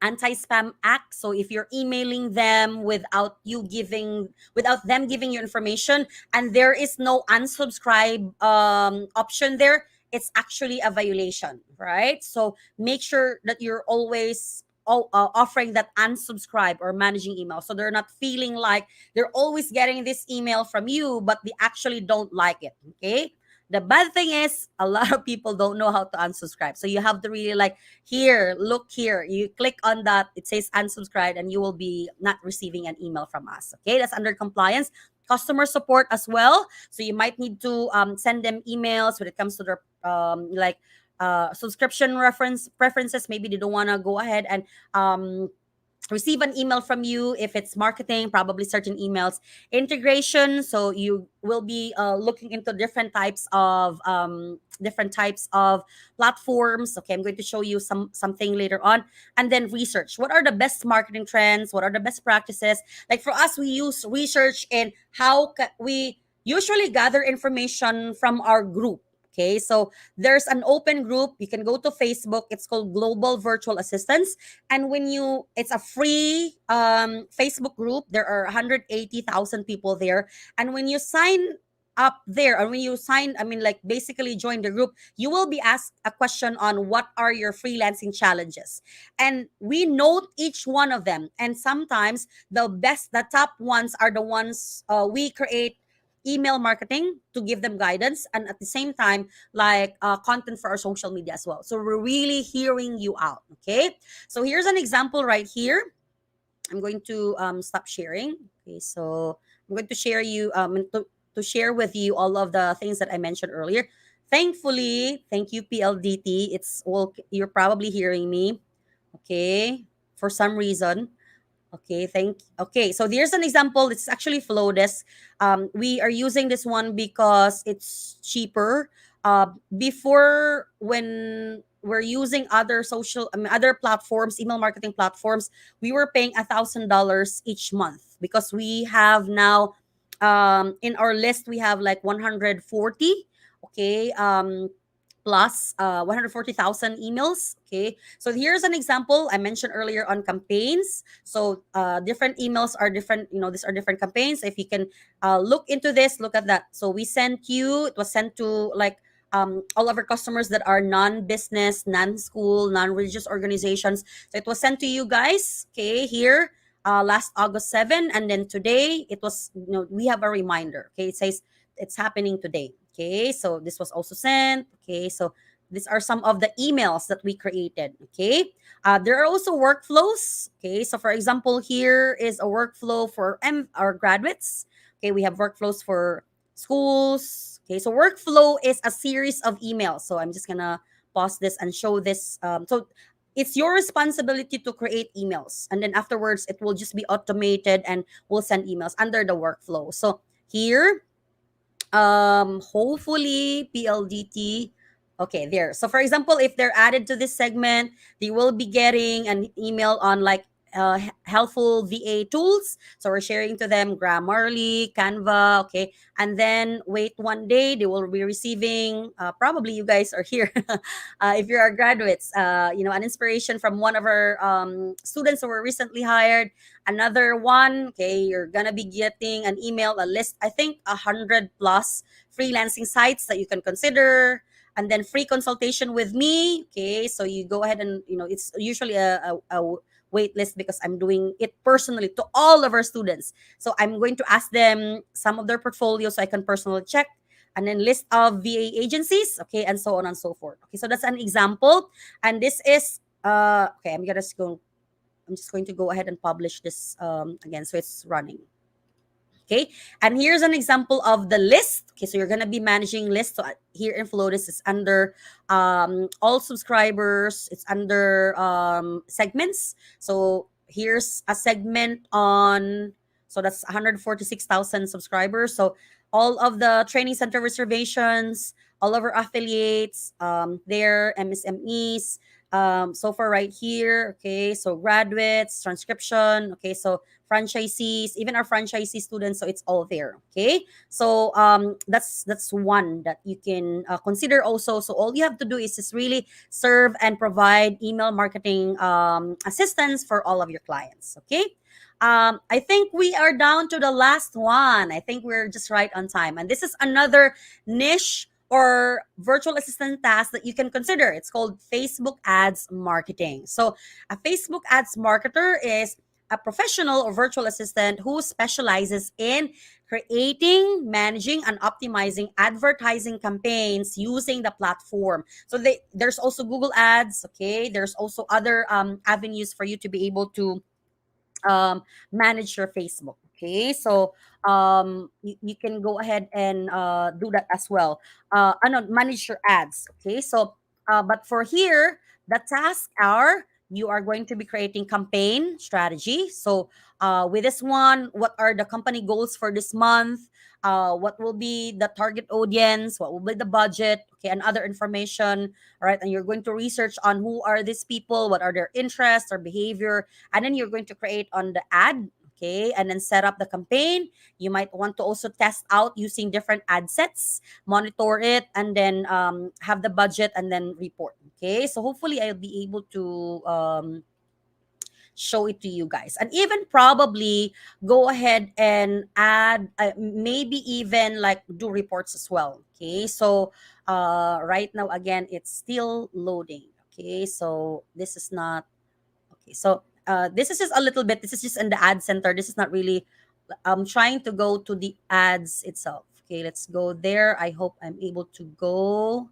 anti-spam act. So if you're emailing them without them giving you information, and there is no unsubscribe option there, it's actually a violation, right? So make sure that you're always offering that unsubscribe or managing email, so they're not feeling like they're always getting this email from you but they actually don't like it. Okay, the bad thing is a lot of people don't know how to unsubscribe, so you have to really like, here, look here, you click on that, it says unsubscribe, and you will be not receiving an email from us. Okay, that's under compliance. Customer support as well, so you might need to send them emails when it comes to their subscription reference preferences. Maybe they don't want to go ahead and receive an email from you. If it's marketing, probably certain emails. Integration, so you will be looking into different types of platforms. Okay, I'm going to show you something later on. And then research, what are the best marketing trends, what are the best practices. Like for us, we use research in we usually gather information from our group. Okay, so there's an open group. You can go to Facebook. It's called Global Virtual Assistants. And it's a free Facebook group. There are 180,000 people there. And when you sign up there, or when you like basically join the group, you will be asked a question on what are your freelancing challenges. And we note each one of them. And sometimes the top ones are the ones we create email marketing to give them guidance, and at the same time like content for our social media as well. So we're really hearing you out. Okay, so here's an example right here. I'm going to stop sharing. Okay, so I'm going to share with you all of the things that I mentioned earlier. Thankfully, thank you PLDT, you're probably hearing me. Okay, for some reason. Okay, so here's an example. It's actually Flowdesk. We are using this one because it's cheaper. Before, when we're using other platforms, email marketing platforms, we were paying $1,000 each month, because we have now in our list we have like 140. Okay, plus 140,000 emails. Okay, so here's an example I mentioned earlier on campaigns. So different emails are different, these are different campaigns. If you can look into this, look at that. So it was sent to like all of our customers that are non-business, non-school, non-religious organizations. So it was sent to you guys, okay, here last August 7. And then today it was, we have a reminder. Okay, it says it's happening today. Okay, so this was also sent. Okay, so these are some of the emails that we created. Okay, there are also workflows. Okay, so for example, here is a workflow for our graduates. Okay, we have workflows for schools. Okay, so workflow is a series of emails. So I'm just gonna pause this and show this. So it's your responsibility to create emails, and then afterwards it will just be automated and will send emails under the workflow. So here, hopefully PLDT, okay, there. So for example, if they're added to this segment, they will be getting an email on like helpful VA tools. So we're sharing to them Grammarly, Canva. Okay, and then wait one day, they will be receiving, probably you guys are here if you're our graduates, an inspiration from one of our students who were recently hired. Another one, okay, you're gonna be getting an email, a list, I think 100 plus freelancing sites that you can consider. And then free consultation with me. Okay, so you go ahead and it's usually a wait list, because I'm doing it personally to all of our students. So I'm going to ask them some of their portfolios so I can personally check, and then list of VA agencies, okay, and so on and so forth. Okay, so that's an example. And this is okay, I'm just going to go ahead and publish this again, so it's running. Okay, and here's an example of the list. Okay, so you're gonna be managing lists. So here in Flotus, it's under all subscribers. It's under segments. So here's a segment on. So that's 146,000 subscribers. So all of the training center reservations, all of our affiliates, their MSMEs. So far right here, okay, so graduates, transcription, okay, so franchisees, even our franchisee students, so it's all there. Okay, so that's one that you can consider also. So all you have to do is just really serve and provide email marketing assistance for all of your clients. Okay, I think we are down to the last one. I think we're just right on time, and this is another niche or virtual assistant task that you can consider. It's called Facebook ads marketing. So a Facebook ads marketer is a professional or virtual assistant who specializes in creating, managing, and optimizing advertising campaigns using the platform. So there's also Google Ads. Okay, there's also other avenues for you to be able to manage your Facebook. Okay, so you can go ahead and do that as well. No, manage your ads. Okay, so but for here, the tasks are you are going to be creating campaign strategy. So with this one, what are the company goals for this month? What will be the target audience? What will be the budget? Okay, and other information. All right, and you're going to research on who are these people, what are their interests or behavior, and then you're going to create on the ad. Okay, and then set up the campaign. You might want to also test out using different ad sets, monitor it, and then have the budget and then report. Okay, so hopefully I'll be able to show it to you guys, and even probably go ahead and add maybe even like do reports as well. Okay, so right now again it's still loading. Okay, so this is not okay. So this is just a little bit. This is just in the ad center. This is not really. I'm trying to go to the ads itself. Okay, let's go there. I hope I'm able to go.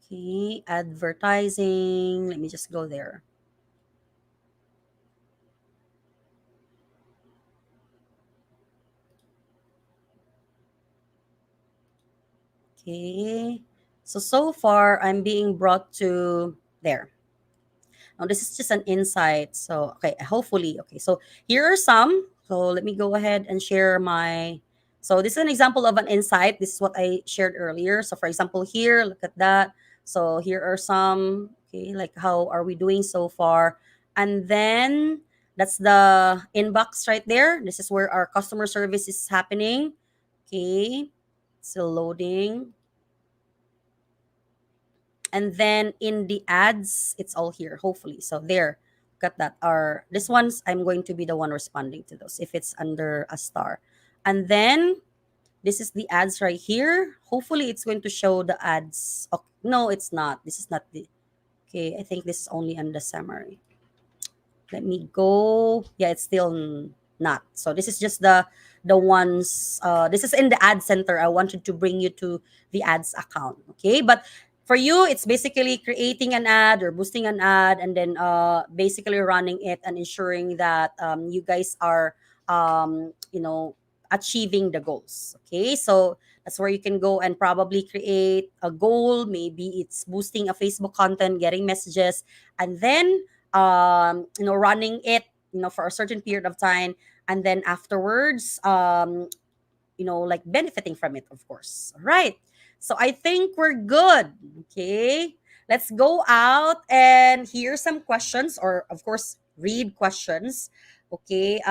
Okay, advertising. Let me just go there. Okay. So far I'm being brought to there. Now this is just an insight. So okay, hopefully okay. So here are some. So let me go ahead and share my. So this is an example of an insight. This is what I shared earlier. So for example, here, look at that. So here are some. Okay, like how are we doing so far? And then that's the inbox right there. This is where our customer service is happening. Okay, still loading. And then in the ads it's all here hopefully. So there, got that. Are this ones I'm going to be the one responding to those if it's under a star. And then this is the ads right here. Hopefully it's going to show the ads. Oh, no, it's not. This is not the. Okay, I think this is only on the summary. Let me go. Yeah, it's still not. So this is just the ones. This is in the ad center. I wanted to bring you to the ads account. Okay, but for you, it's basically creating an ad or boosting an ad, and then basically running it and ensuring that you guys are achieving the goals. Okay, so that's where you can go and probably create a goal. Maybe it's boosting a Facebook content, getting messages, and then running it for a certain period of time, and then afterwards like benefiting from it, of course. All right, so I think we're good. Okay, let's go out and hear some questions, or of course read questions. Okay,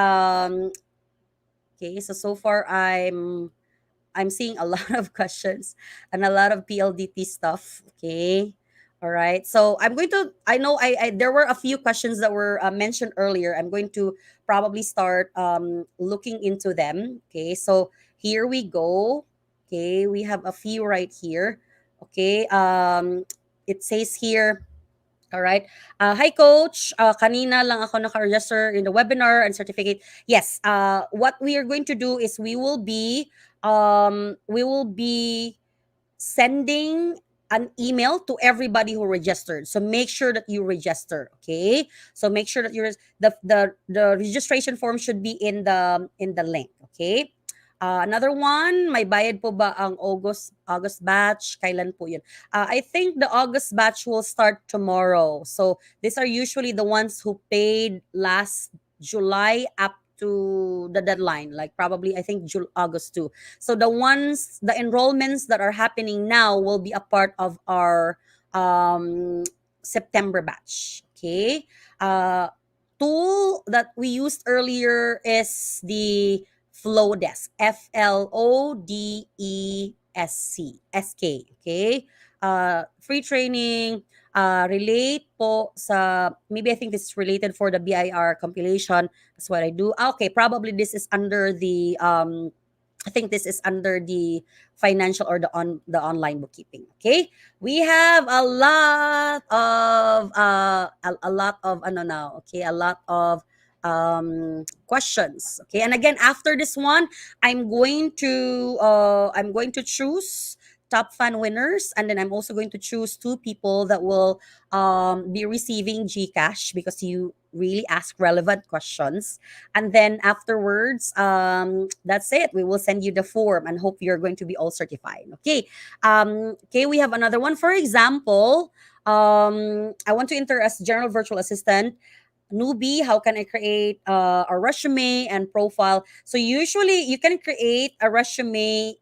okay, so far I'm seeing a lot of questions and a lot of PLDT stuff. Okay. All right. So I'm going to, I know there were a few questions that were mentioned earlier. I'm going to probably start looking into them. Okay. So here we go. Okay. We have a few right here. Okay. It says here, all right. Hi, Coach. Kanina lang ako naka-register in the webinar and certificate. Yes. What we are going to do is we will be sending an email to everybody who registered. So make sure that you register. Okay. So make sure that the registration form should be in the link. Okay. Another one, may bayad po ba ang August batch? Kailan po yun? I think the August batch will start tomorrow. So these are usually the ones who paid last July up to the deadline, like probably I think August too. So the enrollments that are happening now will be a part of our um, September batch. Okay. Tool that we used earlier is the Flowdesk. FLODESC. Okay. Free training. Relate po sa, maybe I think this is related for the BIR compilation. That's what I do. Okay, probably this is under the I think this is under the financial or the online bookkeeping. Okay, we have a lot of a lot of ano now. Okay, a lot of questions. Okay, and again after this one, I'm going to choose top fan winners, and then I'm also going to choose two people that will be receiving Gcash because you really ask relevant questions. And then afterwards, that's it. We will send you the form and hope you're going to be all certified. Okay. Okay, we have another one. For example, I want to enter as general virtual assistant. Newbie, how can I create a resume and profile? So usually you can create a resume.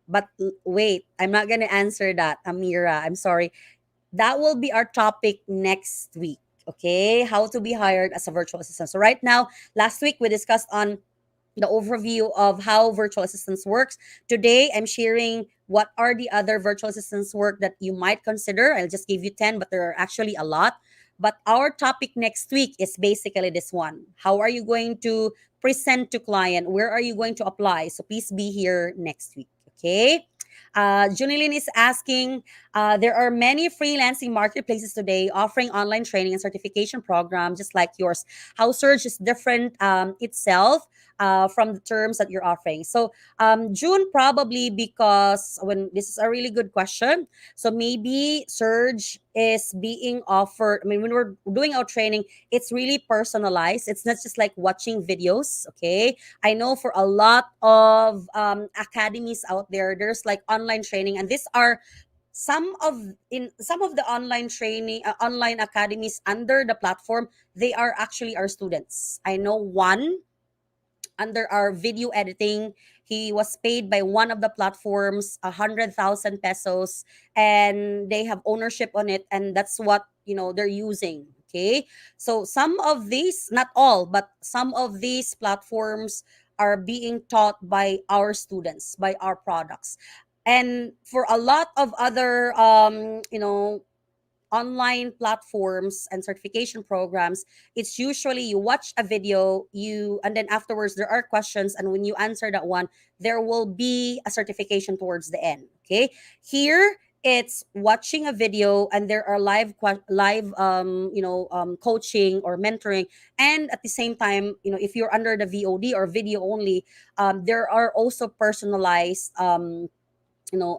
But wait, I'm not gonna answer that, Amira. I'm sorry. That will be our topic next week. Okay, how to be hired as a virtual assistant. So right now, last week we discussed on the overview of how virtual assistants works. Today, I'm sharing what are the other virtual assistants work that you might consider. I'll just give you 10, but there are actually a lot. But our topic next week is basically this one. How are you going to present to client? Where are you going to apply? So please be here next week. Okay. Junilin is asking, there are many freelancing marketplaces today offering online training and certification programs just like yours. How Surge is different itself from the terms that you're offering. So June, probably because when this is a really good question. So maybe Surge is being offered. I mean, when we're doing our training, it's really personalized. It's not just like watching videos. Okay. I know for a lot of academies out there, there's like online training, and these are some of the online training online academies under the platform. They are actually our students. I know one under our video editing. He was paid by one of the platforms 100,000 pesos, and they have ownership on it, and that's what they're using. Okay, so some of these, not all, but some of these platforms are being taught by our students, by our products. And for a lot of other online platforms and certification programs, it's usually you watch a video, and then afterwards there are questions, and when you answer that one, there will be a certification towards the end. Okay, here it's watching a video and there are live coaching or mentoring, and at the same time, if you're under the VOD or video only, there are also personalized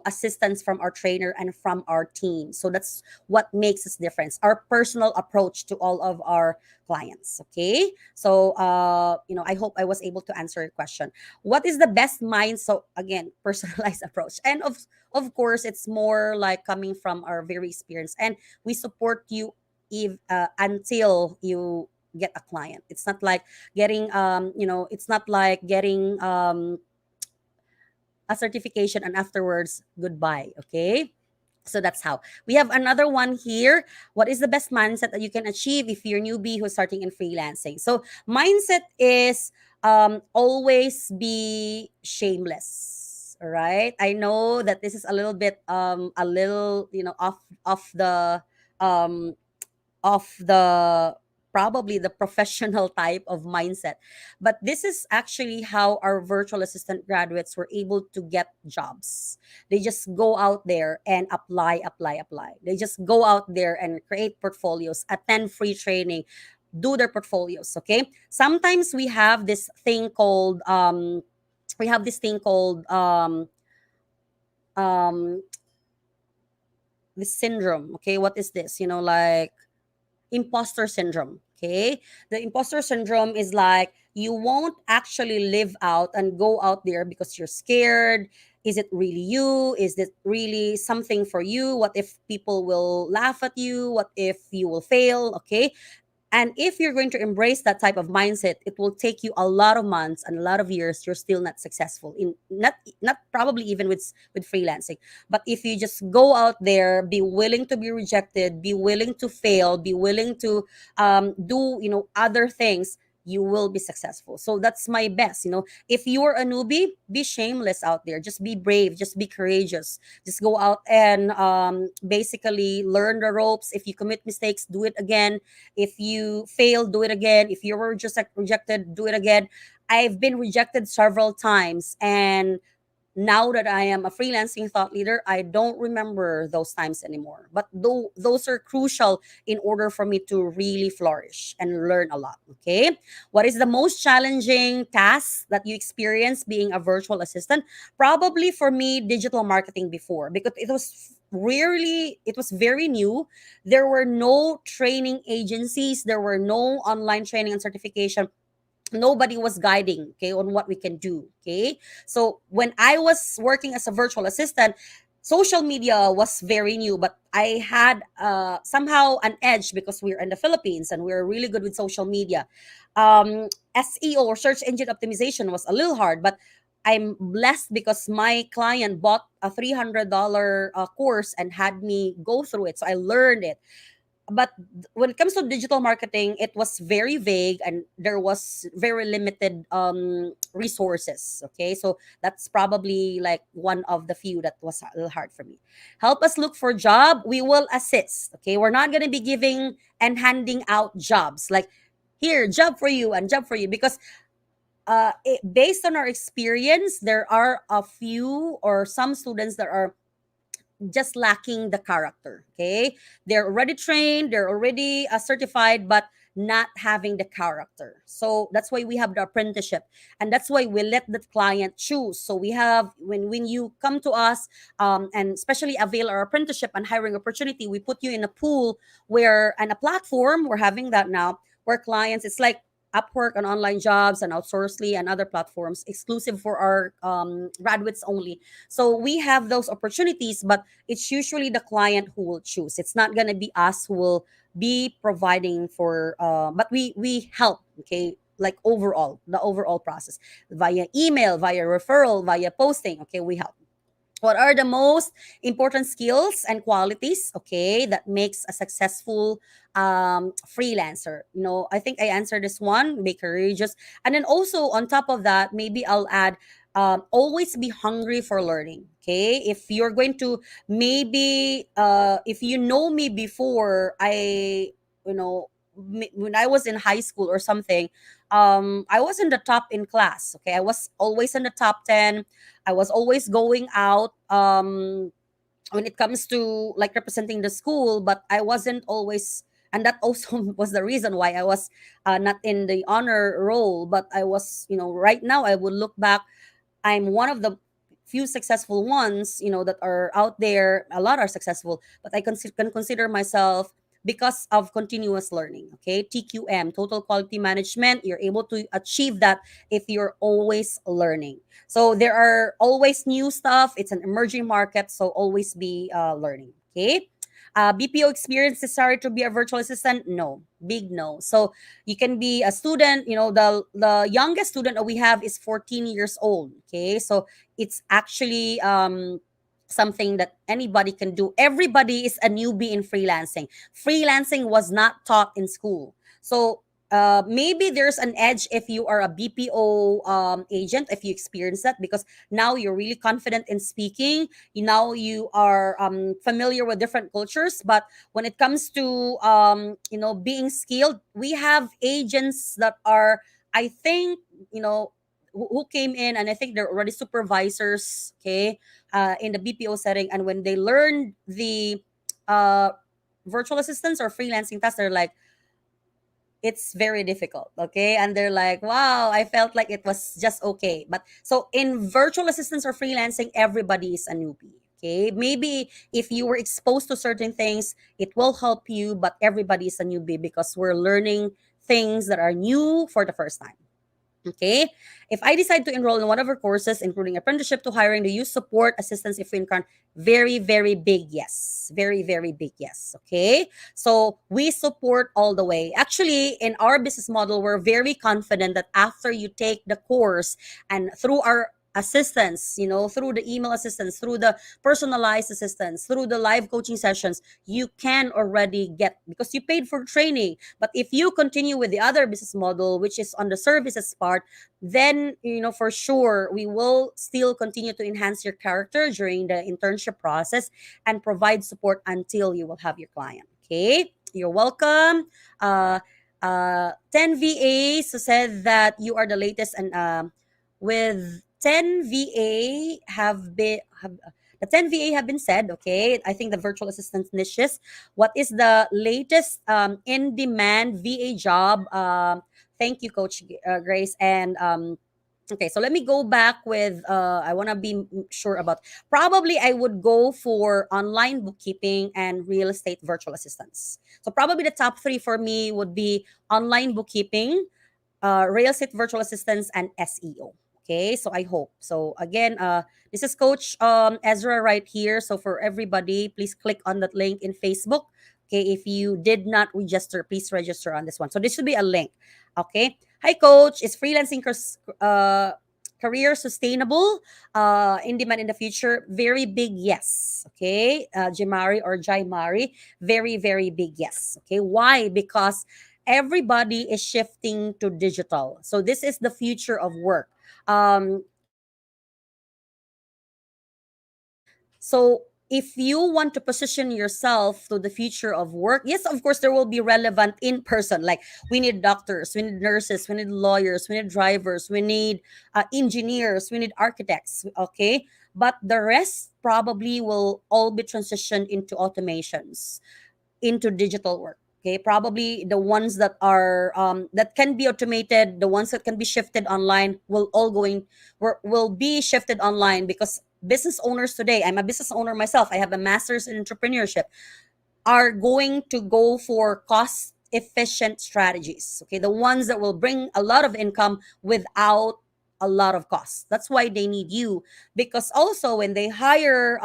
assistance from our trainer and from our team. So that's what makes us difference, our personal approach to all of our clients. Okay, so I hope I was able to answer your question. What is the best mind? So again, personalized approach, and of course it's more like coming from our very experience, and we support you if until you get a client. It's not like getting a certification and afterwards goodbye. Okay, so that's how. We have another one here. What is the best mindset that you can achieve if you're newbie who's starting in freelancing? So mindset is always be shameless. All right, I know that this is a little bit a little off the um of the probably the professional type of mindset, but this is actually how our virtual assistant graduates were able to get jobs. They just go out there and apply. They just go out there and create portfolios, attend free training, do their portfolios. Okay, sometimes we have this thing called um, um this syndrome. Okay, what is this? Like imposter syndrome. Okay, the imposter syndrome is like you won't actually live out and go out there because you're scared. Is it really you? Is it really something for you? What if people will laugh at you? What if you will fail? Okay, and if you're going to embrace that type of mindset, it will take you a lot of months and a lot of years. You're still not successful in, not probably even with freelancing. But if you just go out there, be willing to be rejected, be willing to fail, be willing to do other things, you will be successful. So that's my best. If you're a newbie, be shameless out there. Just be brave. Just be courageous. Just go out and basically learn the ropes. If you commit mistakes, do it again. If you fail, do it again. If you were just like rejected, do it again. I've been rejected several times, and now that I am a freelancing thought leader, I don't remember those times anymore. But those are crucial in order for me to really flourish and learn a lot. Okay. What is the most challenging task that you experience being a virtual assistant? Probably for me, digital marketing before, because it was very new. There were no training agencies, there were no online training and certification. Nobody was guiding, okay, on what we can do. Okay, so when I was working as a virtual assistant, social media was very new, but I had somehow an edge because we're in the Philippines and we're really good with social media. SEO, or search engine optimization, was a little hard, but I'm blessed because my client bought a $300 course and had me go through it, so I learned it. But when it comes to digital marketing, it was very vague and there was very limited resources. Okay, so that's probably like one of the few that was a little hard for me. Help us look for job, we will assist. Okay, we're not going to be giving and handing out jobs like, here, job for you and job for you, because based on our experience, there are a few or some students that are just lacking the character. Okay, they're already trained, they're already certified, but not having the character. So that's why we have the apprenticeship, and that's why we let the client choose. So we have, when you come to us, and especially avail our apprenticeship and hiring opportunity, we put you in a pool where, and a platform, we're having that now, where clients, it's like Upwork and online jobs and Outsourcely and other platforms exclusive for our graduates only. So we have those opportunities, but it's usually the client who will choose. It's not going to be us who will be providing for, but we help. Okay, like overall, the overall process, via email, via referral, via posting. Okay, we help. What are the most important skills and qualities, okay, that makes a successful freelancer? I think I answered this one. Be courageous, and then also on top of that, maybe I'll add, always be hungry for learning. Okay, if you're going to, maybe if you know me before, you know when I was in high school or something, I was in the top in class. Okay, I was always in the top 10. I was always going out when it comes to like representing the school, but I wasn't always, and that also was the reason why I was not in the honor role. But I was, right now I would look back, I'm one of the few successful ones, that are out there. A lot are successful, but I can consider myself because of continuous learning. Okay, TQM, total quality management. You're able to achieve that if you're always learning. So there are always new stuff. It's an emerging market, so always be learning. Okay. BPO experience necessary to be a virtual assistant? No, big no. So you can be a student. The youngest student that we have is 14 years old. Okay, so it's actually something that anybody can do. Everybody is a newbie in freelancing. Freelancing was not taught in school. So maybe there's an edge if you are a BPO agent, if you experience that, because now you're really confident in speaking. Now you are familiar with different cultures. But when it comes to being skilled, we have agents that are, I think, who came in, and I think they're already supervisors. Okay, in the BPO setting, and when they learn the uh, virtual assistants or freelancing tasks, they're like, it's very difficult. Okay, and they're like, wow, I felt like it was just okay. But so in virtual assistants or freelancing, everybody is a newbie. Okay, maybe if you were exposed to certain things, it will help you, but everybody is a newbie because we're learning things that are new for the first time. Okay. If I decide to enroll in one of our courses, including apprenticeship to hiring, do you support assistance if we encounter? Very, very big yes. Very, very big yes. Okay. So we support all the way. Actually, in our business model, we're very confident that after you take the course and through our assistance, through the email assistance, through the personalized assistance, through the live coaching sessions, you can already get, because you paid for training. But if you continue with the other business model, which is on the services part, then for sure we will still continue to enhance your character during the internship process and provide support until you will have your client. Okay, you're welcome. 10 VAs who said that you are the latest, and with 10 VA have the 10 VA have been said. Okay, I think the virtual assistant niches. What is the latest in demand VA job? Thank you, Coach Grace. And okay, so let me go back with. I want to be sure about. Probably I would go for online bookkeeping and real estate virtual assistants. So probably the top three for me would be online bookkeeping, real estate virtual assistants, and SEO. Okay, so I hope. So again, this is Coach Ezra right here. So for everybody, please click on that link in Facebook. Okay, if you did not register, please register on this one. So this should be a link. Okay. Hi, Coach. Is freelancing career sustainable, in demand in the future? Very big yes. Okay, Jimari or Jaimari, very, very big yes. Okay, why? Because everybody is shifting to digital. So this is the future of work. So if you want to position yourself to the future of work, yes, of course, there will be relevant in person. Like we need doctors, we need nurses, we need lawyers, we need drivers, we need engineers, we need architects. Okay. But the rest probably will all be transitioned into automations, into digital work. Okay, probably the ones that are that can be automated, the ones that can be shifted online will be shifted online, because business owners today, I'm a business owner myself, I have a master's in entrepreneurship, are going to go for cost efficient strategies. Okay, the ones that will bring a lot of income without a lot of costs. That's why they need you, because also when they hire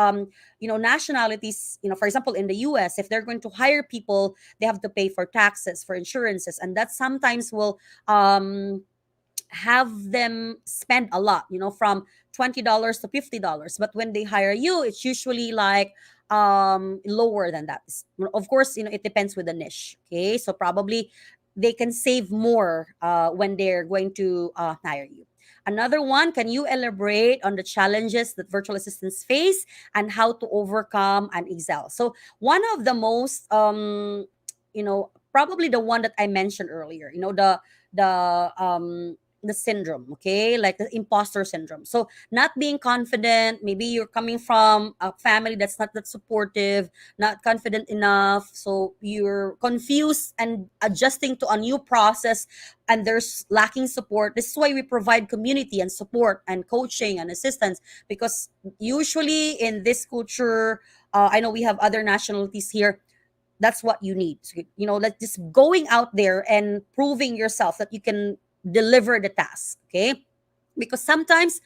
nationalities, for example in the US, if they're going to hire people, they have to pay for taxes, for insurances, and that sometimes will have them spend a lot, from $20 to $50. But when they hire you, it's usually like lower than that. Of course, it depends with the niche. Okay, so probably they can save more when they're going to hire you. Another one, can you elaborate on the challenges that virtual assistants face and how to overcome and excel? So one of the most probably the one that I mentioned earlier, the syndrome. Okay, like the imposter syndrome. So not being confident, maybe you're coming from a family that's not that supportive, not confident enough, so you're confused and adjusting to a new process, and there's lacking support. This is why we provide community and support and coaching and assistance, because usually in this culture, I know we have other nationalities here, that's what you need. So, like just going out there and proving yourself that you can deliver the task. Okay, because sometimes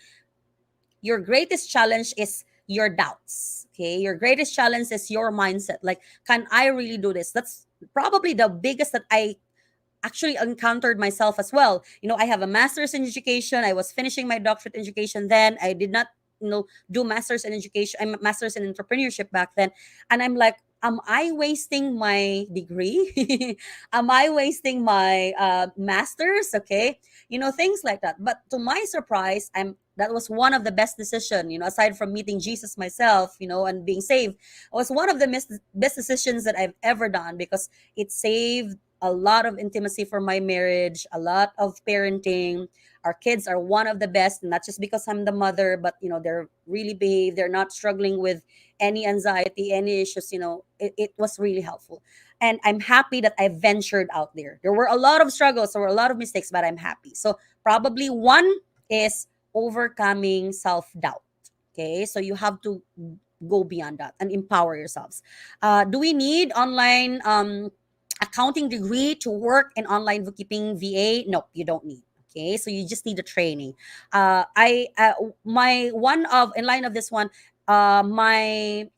your greatest challenge is your doubts. Okay, your greatest challenge is your mindset, like, can I really do this? That's probably the biggest that I actually encountered myself as well. I have a master's in education, I was finishing my doctorate in education, then I did not do master's in education, I'm master's in entrepreneurship back then, and I'm like, am I wasting my degree? Am I wasting my master's? Okay, things like that. But to my surprise, that was one of the best decision, aside from meeting Jesus myself, and being saved. It was one of the best decisions that I've ever done, because it saved a lot of intimacy for my marriage, a lot of parenting. Our kids are one of the best, not just because I'm the mother, but they're really behaved. They're not struggling with any anxiety, any issues. It was really helpful, and I'm happy that I ventured out there. There were a lot of struggles, there were a lot of mistakes, but I'm happy. So probably one is overcoming self doubt. Okay, so you have to go beyond that and empower yourselves. Do we need online accounting degree to work in online bookkeeping VA? No, you don't need. Okay, so you just need a training. I my one of in line of this one, my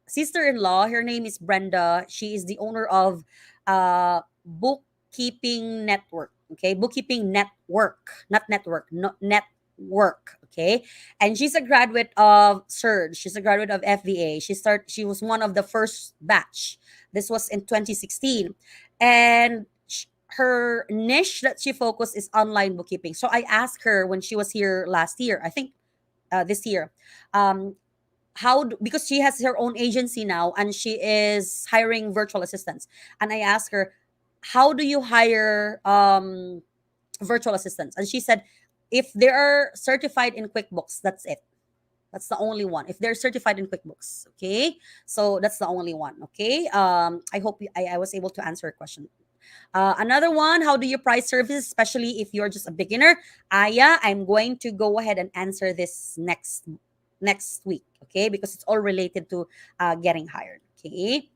sister-in-law, her name is Brenda. She is the owner of bookkeeping network. Okay, bookkeeping network, not network, not network. Okay, and she's a graduate of Surge. She's a graduate of FVA. She was one of the first batch. This was in 2016, and her niche that she focused is online bookkeeping. So I asked her when she was here last year, I think this year, um, because she has her own agency now and she is hiring virtual assistants, and I asked her, how do you hire virtual assistants? And she said, if they are certified in QuickBooks, that's it. That's the only one. If they're certified in QuickBooks, okay, so that's the only one. Okay, I hope I was able to answer your question. Another one, how do you price services, especially if you're just a beginner? Aya, I'm going to go ahead and answer this next week, okay, because it's all related to getting hired. Okay.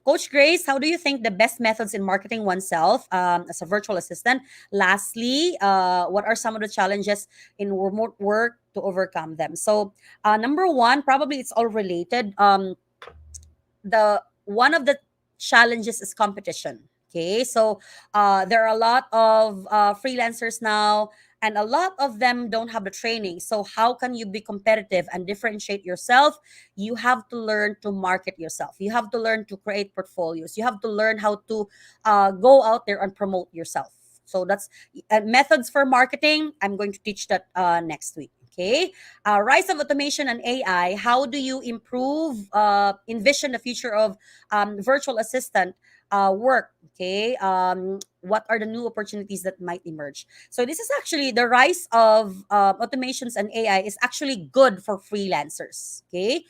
Coach Grace, how do you think the best methods in marketing oneself as a virtual assistant? Lastly, what are some of the challenges in remote work to overcome them? So, number one, probably it's all related. The one of the challenges is competition. Okay, so there are a lot of freelancers now, and a lot of them don't have the training. So how can you be competitive and differentiate yourself? You have to learn to market yourself. You have to learn to create portfolios. You have to learn how to go out there and promote yourself. So that's methods for marketing. I'm going to teach that next week. Okay. Rise of automation and AI. How do you improve, envision the future of virtual assistant work? Okay. What are the new opportunities that might emerge? So this is actually the rise of automations and AI is actually good for freelancers. Okay.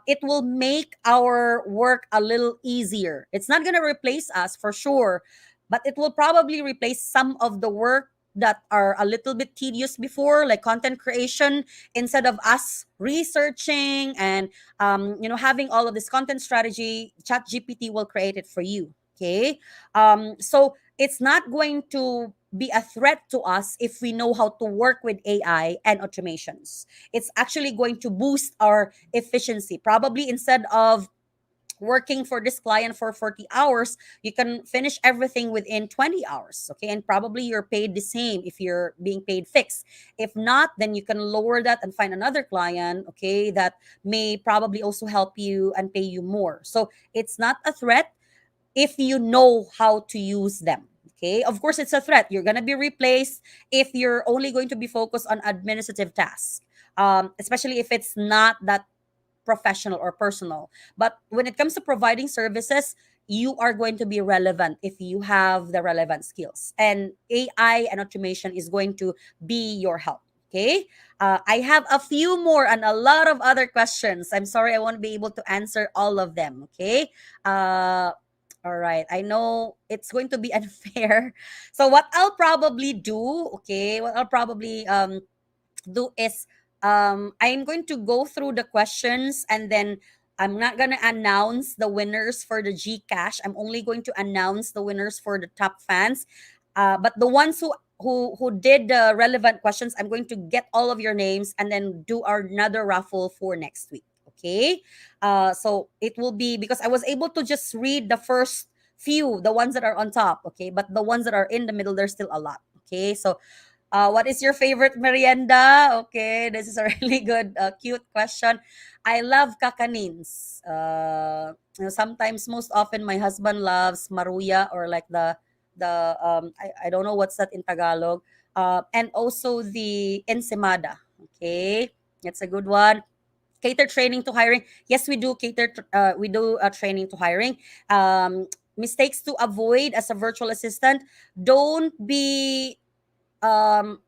It will make our work a little easier. It's not going to replace us for sure, but it will probably replace some of the work that are a little bit tedious before, like content creation. Instead of us researching and having all of this content strategy, chat gpt will create it for you. Okay. So it's not going to be a threat to us if we know how to work with AI and automations. It's actually going to boost our efficiency. Probably instead of working for this client for 40 hours, you can finish everything within 20 hours. Okay. And probably you're paid the same if you're being paid fixed. If not, then you can lower that and find another client, okay, that may probably also help you and pay you more. So it's not a threat if you know how to use them. Okay. Of course, it's a threat. You're going to be replaced if you're only going to be focused on administrative tasks, especially if it's not that professional or personal. But when it comes to providing services, you are going to be relevant if you have the relevant skills. And AI and automation is going to be your help. Okay. I have a few more and a lot of other questions. I'm sorry I won't be able to answer all of them. Okay. All right. I know it's going to be unfair. So what I'll probably do, okay, what I'll probably do is I'm going to go through the questions, and then I'm not going to announce the winners for the Gcash. I'm only going to announce the winners for the top fans. But the ones who did the relevant questions, I'm going to get all of your names and then do another raffle for next week. Okay. So it will be, because I was able to just read the first few, the ones that are on top. Okay. But the ones that are in the middle, there's still a lot. Okay. So what is your favorite merienda? Okay, this is a really good, cute question. I love kakanins. Sometimes, most often, my husband loves maruya, or like I don't know what's that in Tagalog. And also the ensimada. Okay, that's a good one. Cater training to hiring. Yes, we do we do training to hiring. Mistakes to avoid as a virtual assistant. Don't be um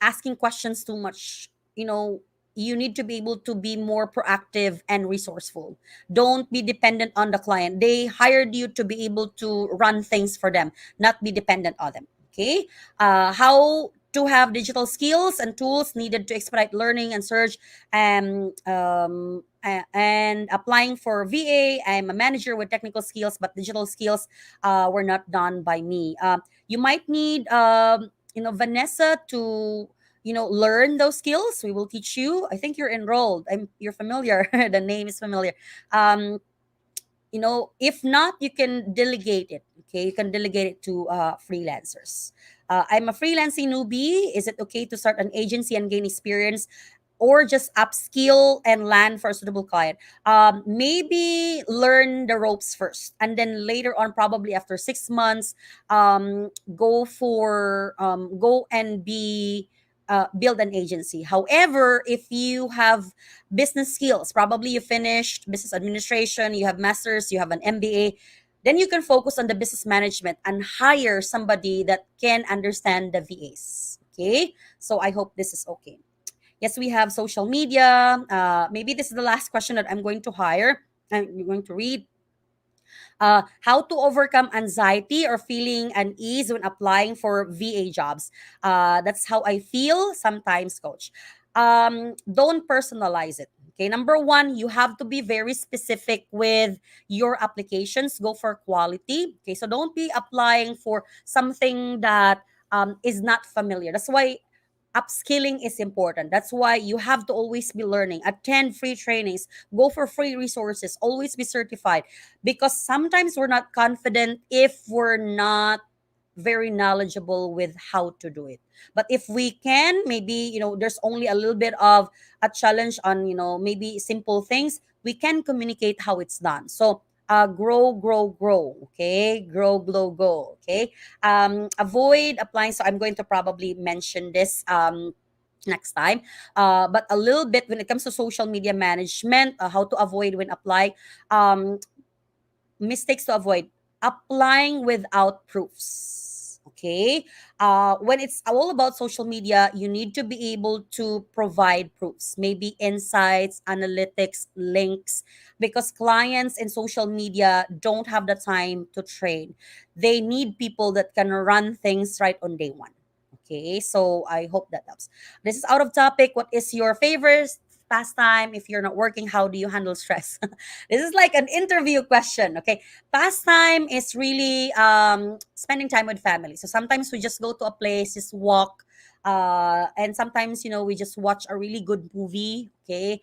asking questions too much. You need to be able to be more proactive and resourceful. Don't be dependent on the client. They hired you to be able to run things for them, not be dependent on them. Okay. How to have digital skills and tools needed to expedite learning and search, and and applying for VA. I'm a manager with technical skills, but digital skills were not done by me. You might need, Vanessa, to learn those skills. We will teach you. I think you're enrolled. You're familiar. The name is familiar. Um, if not, you can delegate it. Okay, you can delegate it to freelancers. I'm a freelancing newbie. Is it okay to start an agency and gain experience, or just upskill and land for a suitable client? Maybe learn the ropes first, and then later on, probably after 6 months, go and be build an agency. However, if you have business skills, probably you finished business administration, you have masters, you have an MBA, then you can focus on the business management and hire somebody that can understand the VAs. Okay, so I hope this is okay. Yes, we have social media. Maybe this is the last question that I'm going to hire. I'm going to read. How to overcome anxiety or feeling unease when applying for VA jobs. That's how I feel sometimes, coach. Don't personalize it. Okay, number one, you have to be very specific with your applications. Go for quality. Okay, so don't be applying for something that is not familiar. That's why upskilling is important. That's why you have to always be learning. Attend free trainings, go for free resources, always be certified, because sometimes we're not confident if we're not very knowledgeable with how to do it. But if we can, maybe, there's only a little bit of a challenge on, maybe simple things, we can communicate how it's done. So grow, grow, grow. Okay, grow, grow, go. Okay, avoid applying. So I'm going to probably mention this next time. But a little bit when it comes to social media management, how to avoid when applying. Mistakes to avoid: applying without proofs. Okay, when it's all about social media, you need to be able to provide proofs, maybe insights, analytics, links, because clients in social media don't have the time to train. They need people that can run things right on day one. Okay, so I hope that helps. This is out of topic. What is your favorite pastime? If you're not working, how do you handle stress? This is like an interview question. Okay, pastime is really spending time with family. So sometimes we just go to a place, just walk, and sometimes we just watch a really good movie. Okay,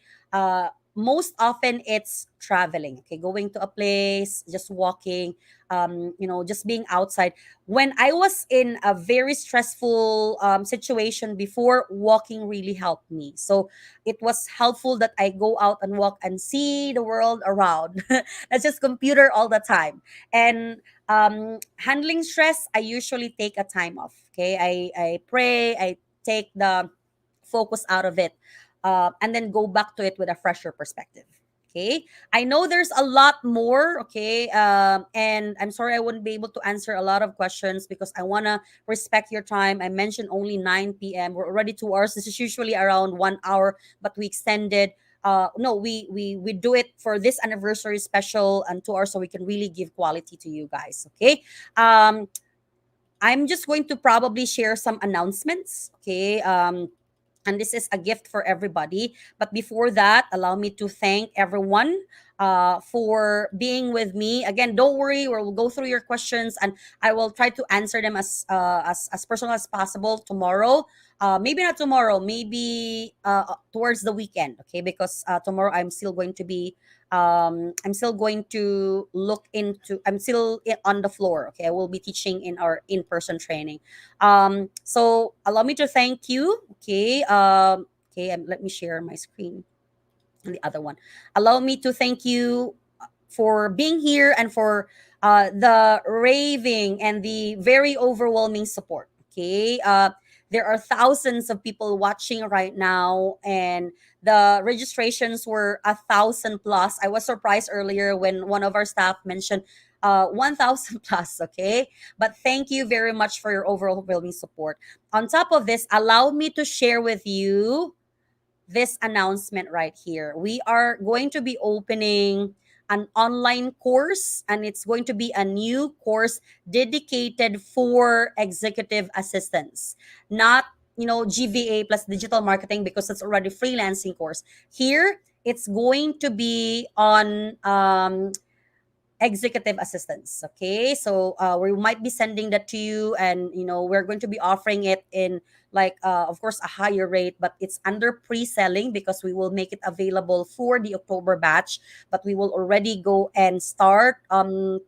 most often it's traveling. Okay, going to a place, just walking, just being outside. When I was in a very stressful situation before, walking really helped me. So it was helpful that I go out and walk and see the world around. That's just computer all the time. And handling stress, I usually take a time off. Okay, I pray, I take the focus out of it, and then go back to it with a fresher perspective. Okay, I know there's a lot more. Okay, and I'm sorry I wouldn't be able to answer a lot of questions because I want to respect your time. I mentioned only 9 p.m. We're already 2 hours. This is usually around 1 hour, but we extended. No, we do it for this anniversary special and 2 hours, so we can really give quality to you guys. Okay. I'm just going to probably share some announcements. Okay. And this is a gift for everybody. But before that, allow me to thank everyone for being with me. Again, don't worry, we'll go through your questions and I will try to answer them as personal as possible tomorrow. Maybe not tomorrow, maybe towards the weekend, okay? Because tomorrow I'm still going to look into, I'm still on the floor, okay? I will be teaching in our in-person training. So allow me to thank you, okay? Okay, let me share my screen and the other one. Allow me to thank you for being here and for the raving and the very overwhelming support, okay? There are thousands of people watching right now, and the registrations were 1,000 plus. I was surprised earlier when one of our staff mentioned 1,000 plus, okay? But thank you very much for your overwhelming support. On top of this, allow me to share with you this announcement right here. We are going to be opening an online course, and it's going to be a new course dedicated for executive assistants, not GVA plus digital marketing, because it's already freelancing course. Here it's going to be on executive assistants. Okay, so we might be sending that to you, and we're going to be offering it in, like, of course, a higher rate, but it's under pre-selling because we will make it available for the October batch, but we will already go and start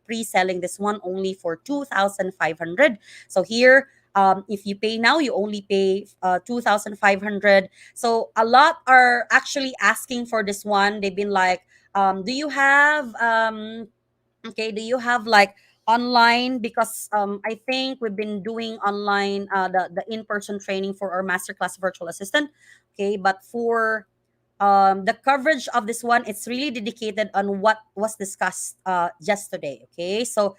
pre-selling this one only for 2,500. So here, if you pay now, you only pay 2,500. So a lot are actually asking for this one. They've been like, do you have okay, do you have like online? Because I think we've been doing online, the in-person training for our masterclass virtual assistant. Okay, but for the coverage of this one, it's really dedicated on what was discussed yesterday. Okay, so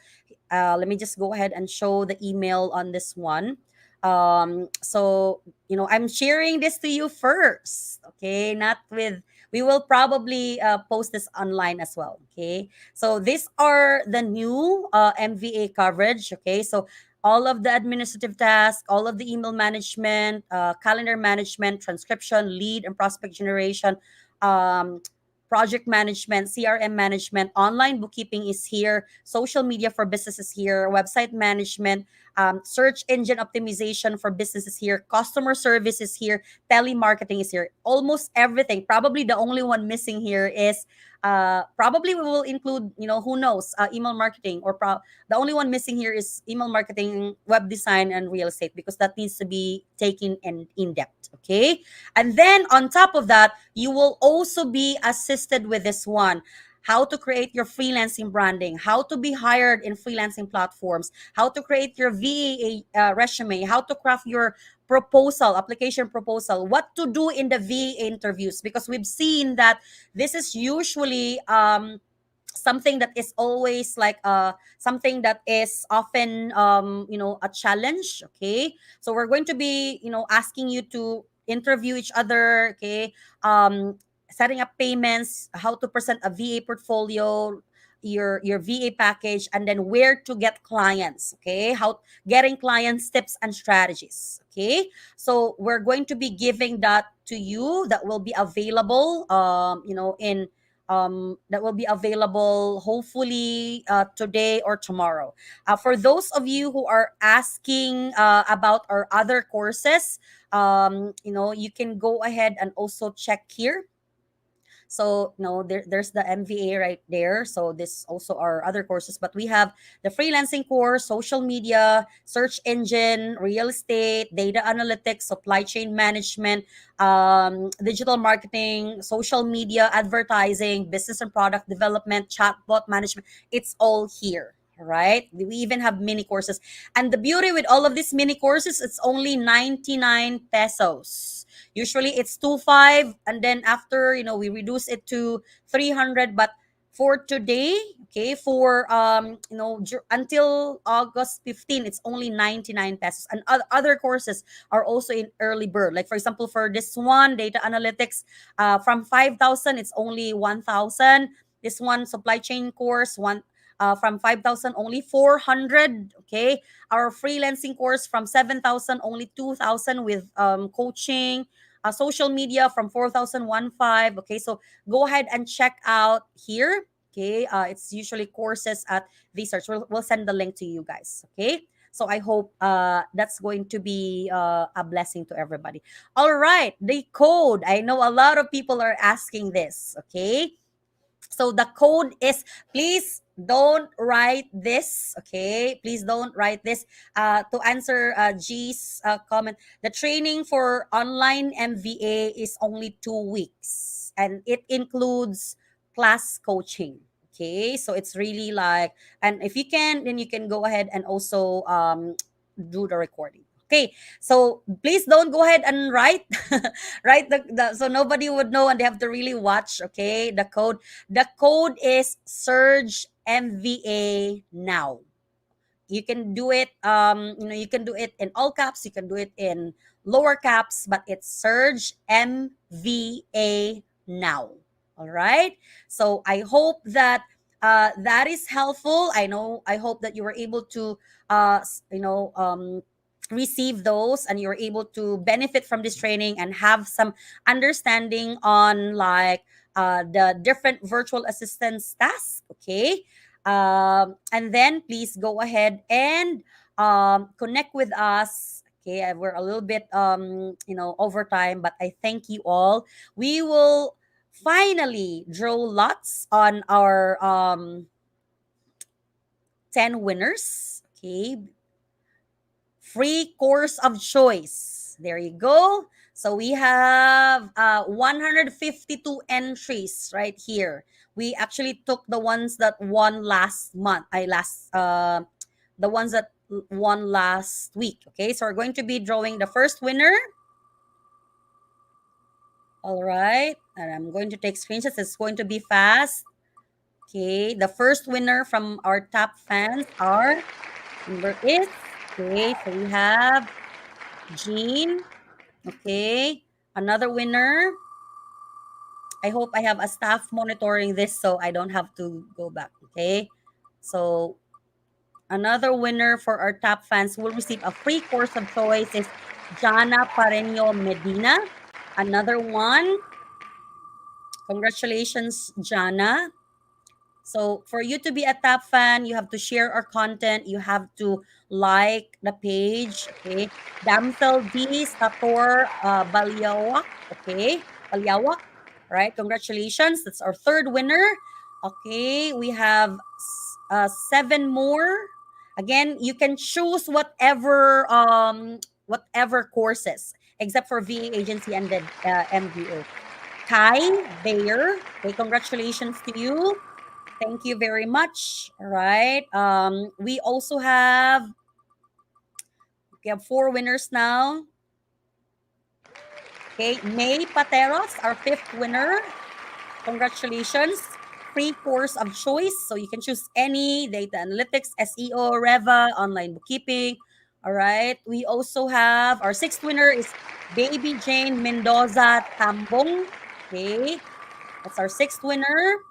let me just go ahead and show the email on this one. So I'm sharing this to you first. Okay, not with, we will probably post this online as well. Okay, so these are the new MVA coverage. Okay, so all of the administrative tasks, all of the email management, calendar management, transcription, lead and prospect generation, um, project management, CRM management, online bookkeeping is here, social media for businesses here, website management, search engine optimization for businesses here, customer service is here, telemarketing is here, almost everything. Probably the only one missing here is probably we will include, who knows, email marketing, or the only one missing here is email marketing, web design, and real estate, because that needs to be taken in depth. Okay, and then on top of that, you will also be assisted with this one: how to create your freelancing branding, how to be hired in freelancing platforms, how to create your VA resume, how to craft your proposal, application proposal, what to do in the VA interviews, because we've seen that this is usually something that is always like something that is often a challenge. Okay, so we're going to be asking you to interview each other. Okay, setting up payments, how to present a VA portfolio, your VA package, and then where to get clients. Okay, how getting clients, tips and strategies. Okay, so we're going to be giving that to you. That will be available in that will be available hopefully today or tomorrow. For those of you who are asking about our other courses, you can go ahead and also check here. So no, there's the MVA right there. So this also are other courses, but we have the freelancing course, social media, search engine, real estate, data analytics, supply chain management, digital marketing, social media, advertising, business and product development, chatbot management. It's all here. Right, we even have mini courses, and the beauty with all of these mini courses, it's only 99 pesos. Usually it's 25, and then after we reduce it to 300. But for today, okay, for until August 15, it's only 99 pesos. And other courses are also in early bird. Like for example, for this one, data analytics, from 5,000, it's only 1,000. This one, supply chain course, one from 5,000 only 400. Okay, our freelancing course from 7,000 only 2,000 with coaching, social media from 4,015. Okay, so go ahead and check out here. Okay, it's usually courses at research. We'll send the link to you guys. Okay, so I hope that's going to be a blessing to everybody. All right, the code. I know a lot of people are asking this. Okay, so the code is, please don't write this. Okay, please don't write this. To answer G's comment, the training for online MVA is only 2 weeks, and it includes class coaching. Okay, so it's really like, and if you can, then you can go ahead and also do the recording. Okay, so please don't go ahead and write write so nobody would know, and they have to really watch. Okay, the code is Surge MVA now. You can do it, you can do it in all caps, you can do it in lower caps, but it's Surge MVA now. All right, so I hope that that is helpful. I hope that you were able to receive those, and you're able to benefit from this training and have some understanding on, like, the different virtual assistance tasks. Okay. And then please go ahead and connect with us. Okay, we're a little bit over time, but I thank you all. We will finally draw lots on our 10 winners. Okay, free course of choice. There you go. So we have 152 entries right here. We actually took the ones that won last month. The ones that won last week. Okay, so we're going to be drawing the first winner. All right, and I'm going to take screenshots. It's going to be fast. Okay, the first winner from our top fans are number is, okay, so we have Jean. Okay, another winner. I hope I have a staff monitoring this so I don't have to go back. Okay, so another winner for our top fans will receive a free course of choice is Jana Pareño Medina. Another one. Congratulations, Jana. So for you to be a top fan, you have to share our content. You have to like the page. Okay. Damsel D. Sator Balyawak. Okay. Balyawak. Right. Congratulations. That's our third winner. Okay. We have 7 more. Again, you can choose whatever courses except for VA agency and the MBA. Kai Bayer. Okay. Congratulations to you. Thank you very much. All right. We have 4 winners now. Okay, May Pateros, our 5th winner. Congratulations. Free course of choice. So you can choose any data analytics, SEO, Reva, online bookkeeping. All right. We also have our 6th winner is Baby Jane Mendoza Tambong. Okay. That's our 6th winner.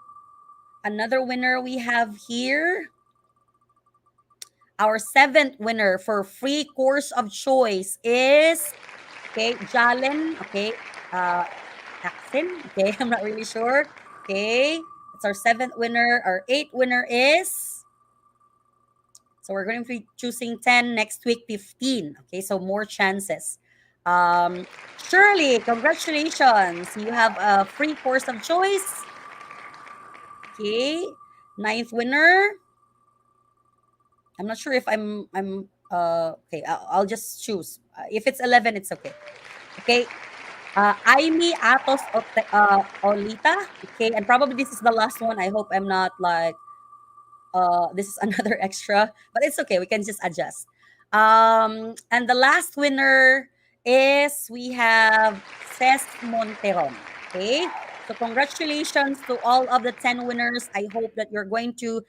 Another winner we have here. Our 7th winner for free course of choice is, okay, Jalen. Okay, Axin. Okay, I'm not really sure. Okay, it's our 7th winner. Our 8th winner is, so we're going to be choosing 10 next week, 15. Okay, so more chances. Shirley, congratulations. You have a free course of choice. Okay, 9th winner. I'm not sure if I'm okay. I'll just choose. If it's 11, it's okay. Okay. Aimee Atos Olita. Okay, and probably this is the last one. I hope I'm not like this is another extra, but it's okay. We can just adjust. And the last winner is we have Ces Monteron. Okay. So congratulations to all of the 10 winners. I hope that you're going to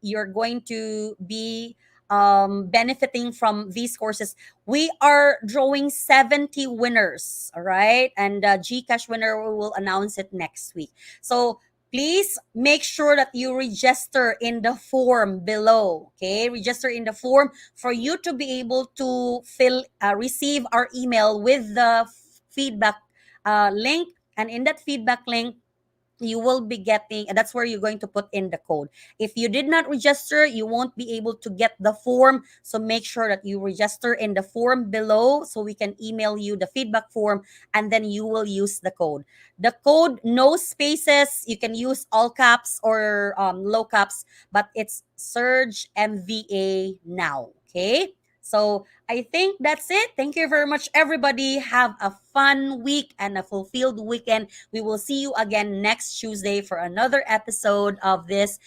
you're going to be benefiting from these courses. We are drawing 70 winners, all right? And Gcash winner, we will announce it next week. So please make sure that you register in the form below. Okay, register in the form for you to be able to receive our email with the feedback link, and in that feedback link you will be getting, that's where you're going to put in the code. If you did not register, you won't be able to get the form, so make sure that you register in the form below so we can email you the feedback form, and then you will use the code. The code, no spaces, you can use all caps or low caps, but it's Surge MVA now. Okay, so I think that's it. Thank you very much, everybody. Have a fun week and a fulfilled weekend. We will see you again next Tuesday for another episode of this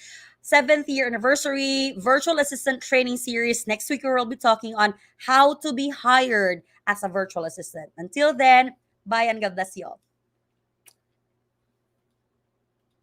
7th year anniversary virtual assistant training series. Next week, we will be talking on how to be hired as a virtual assistant. Until then, bye and God bless you all.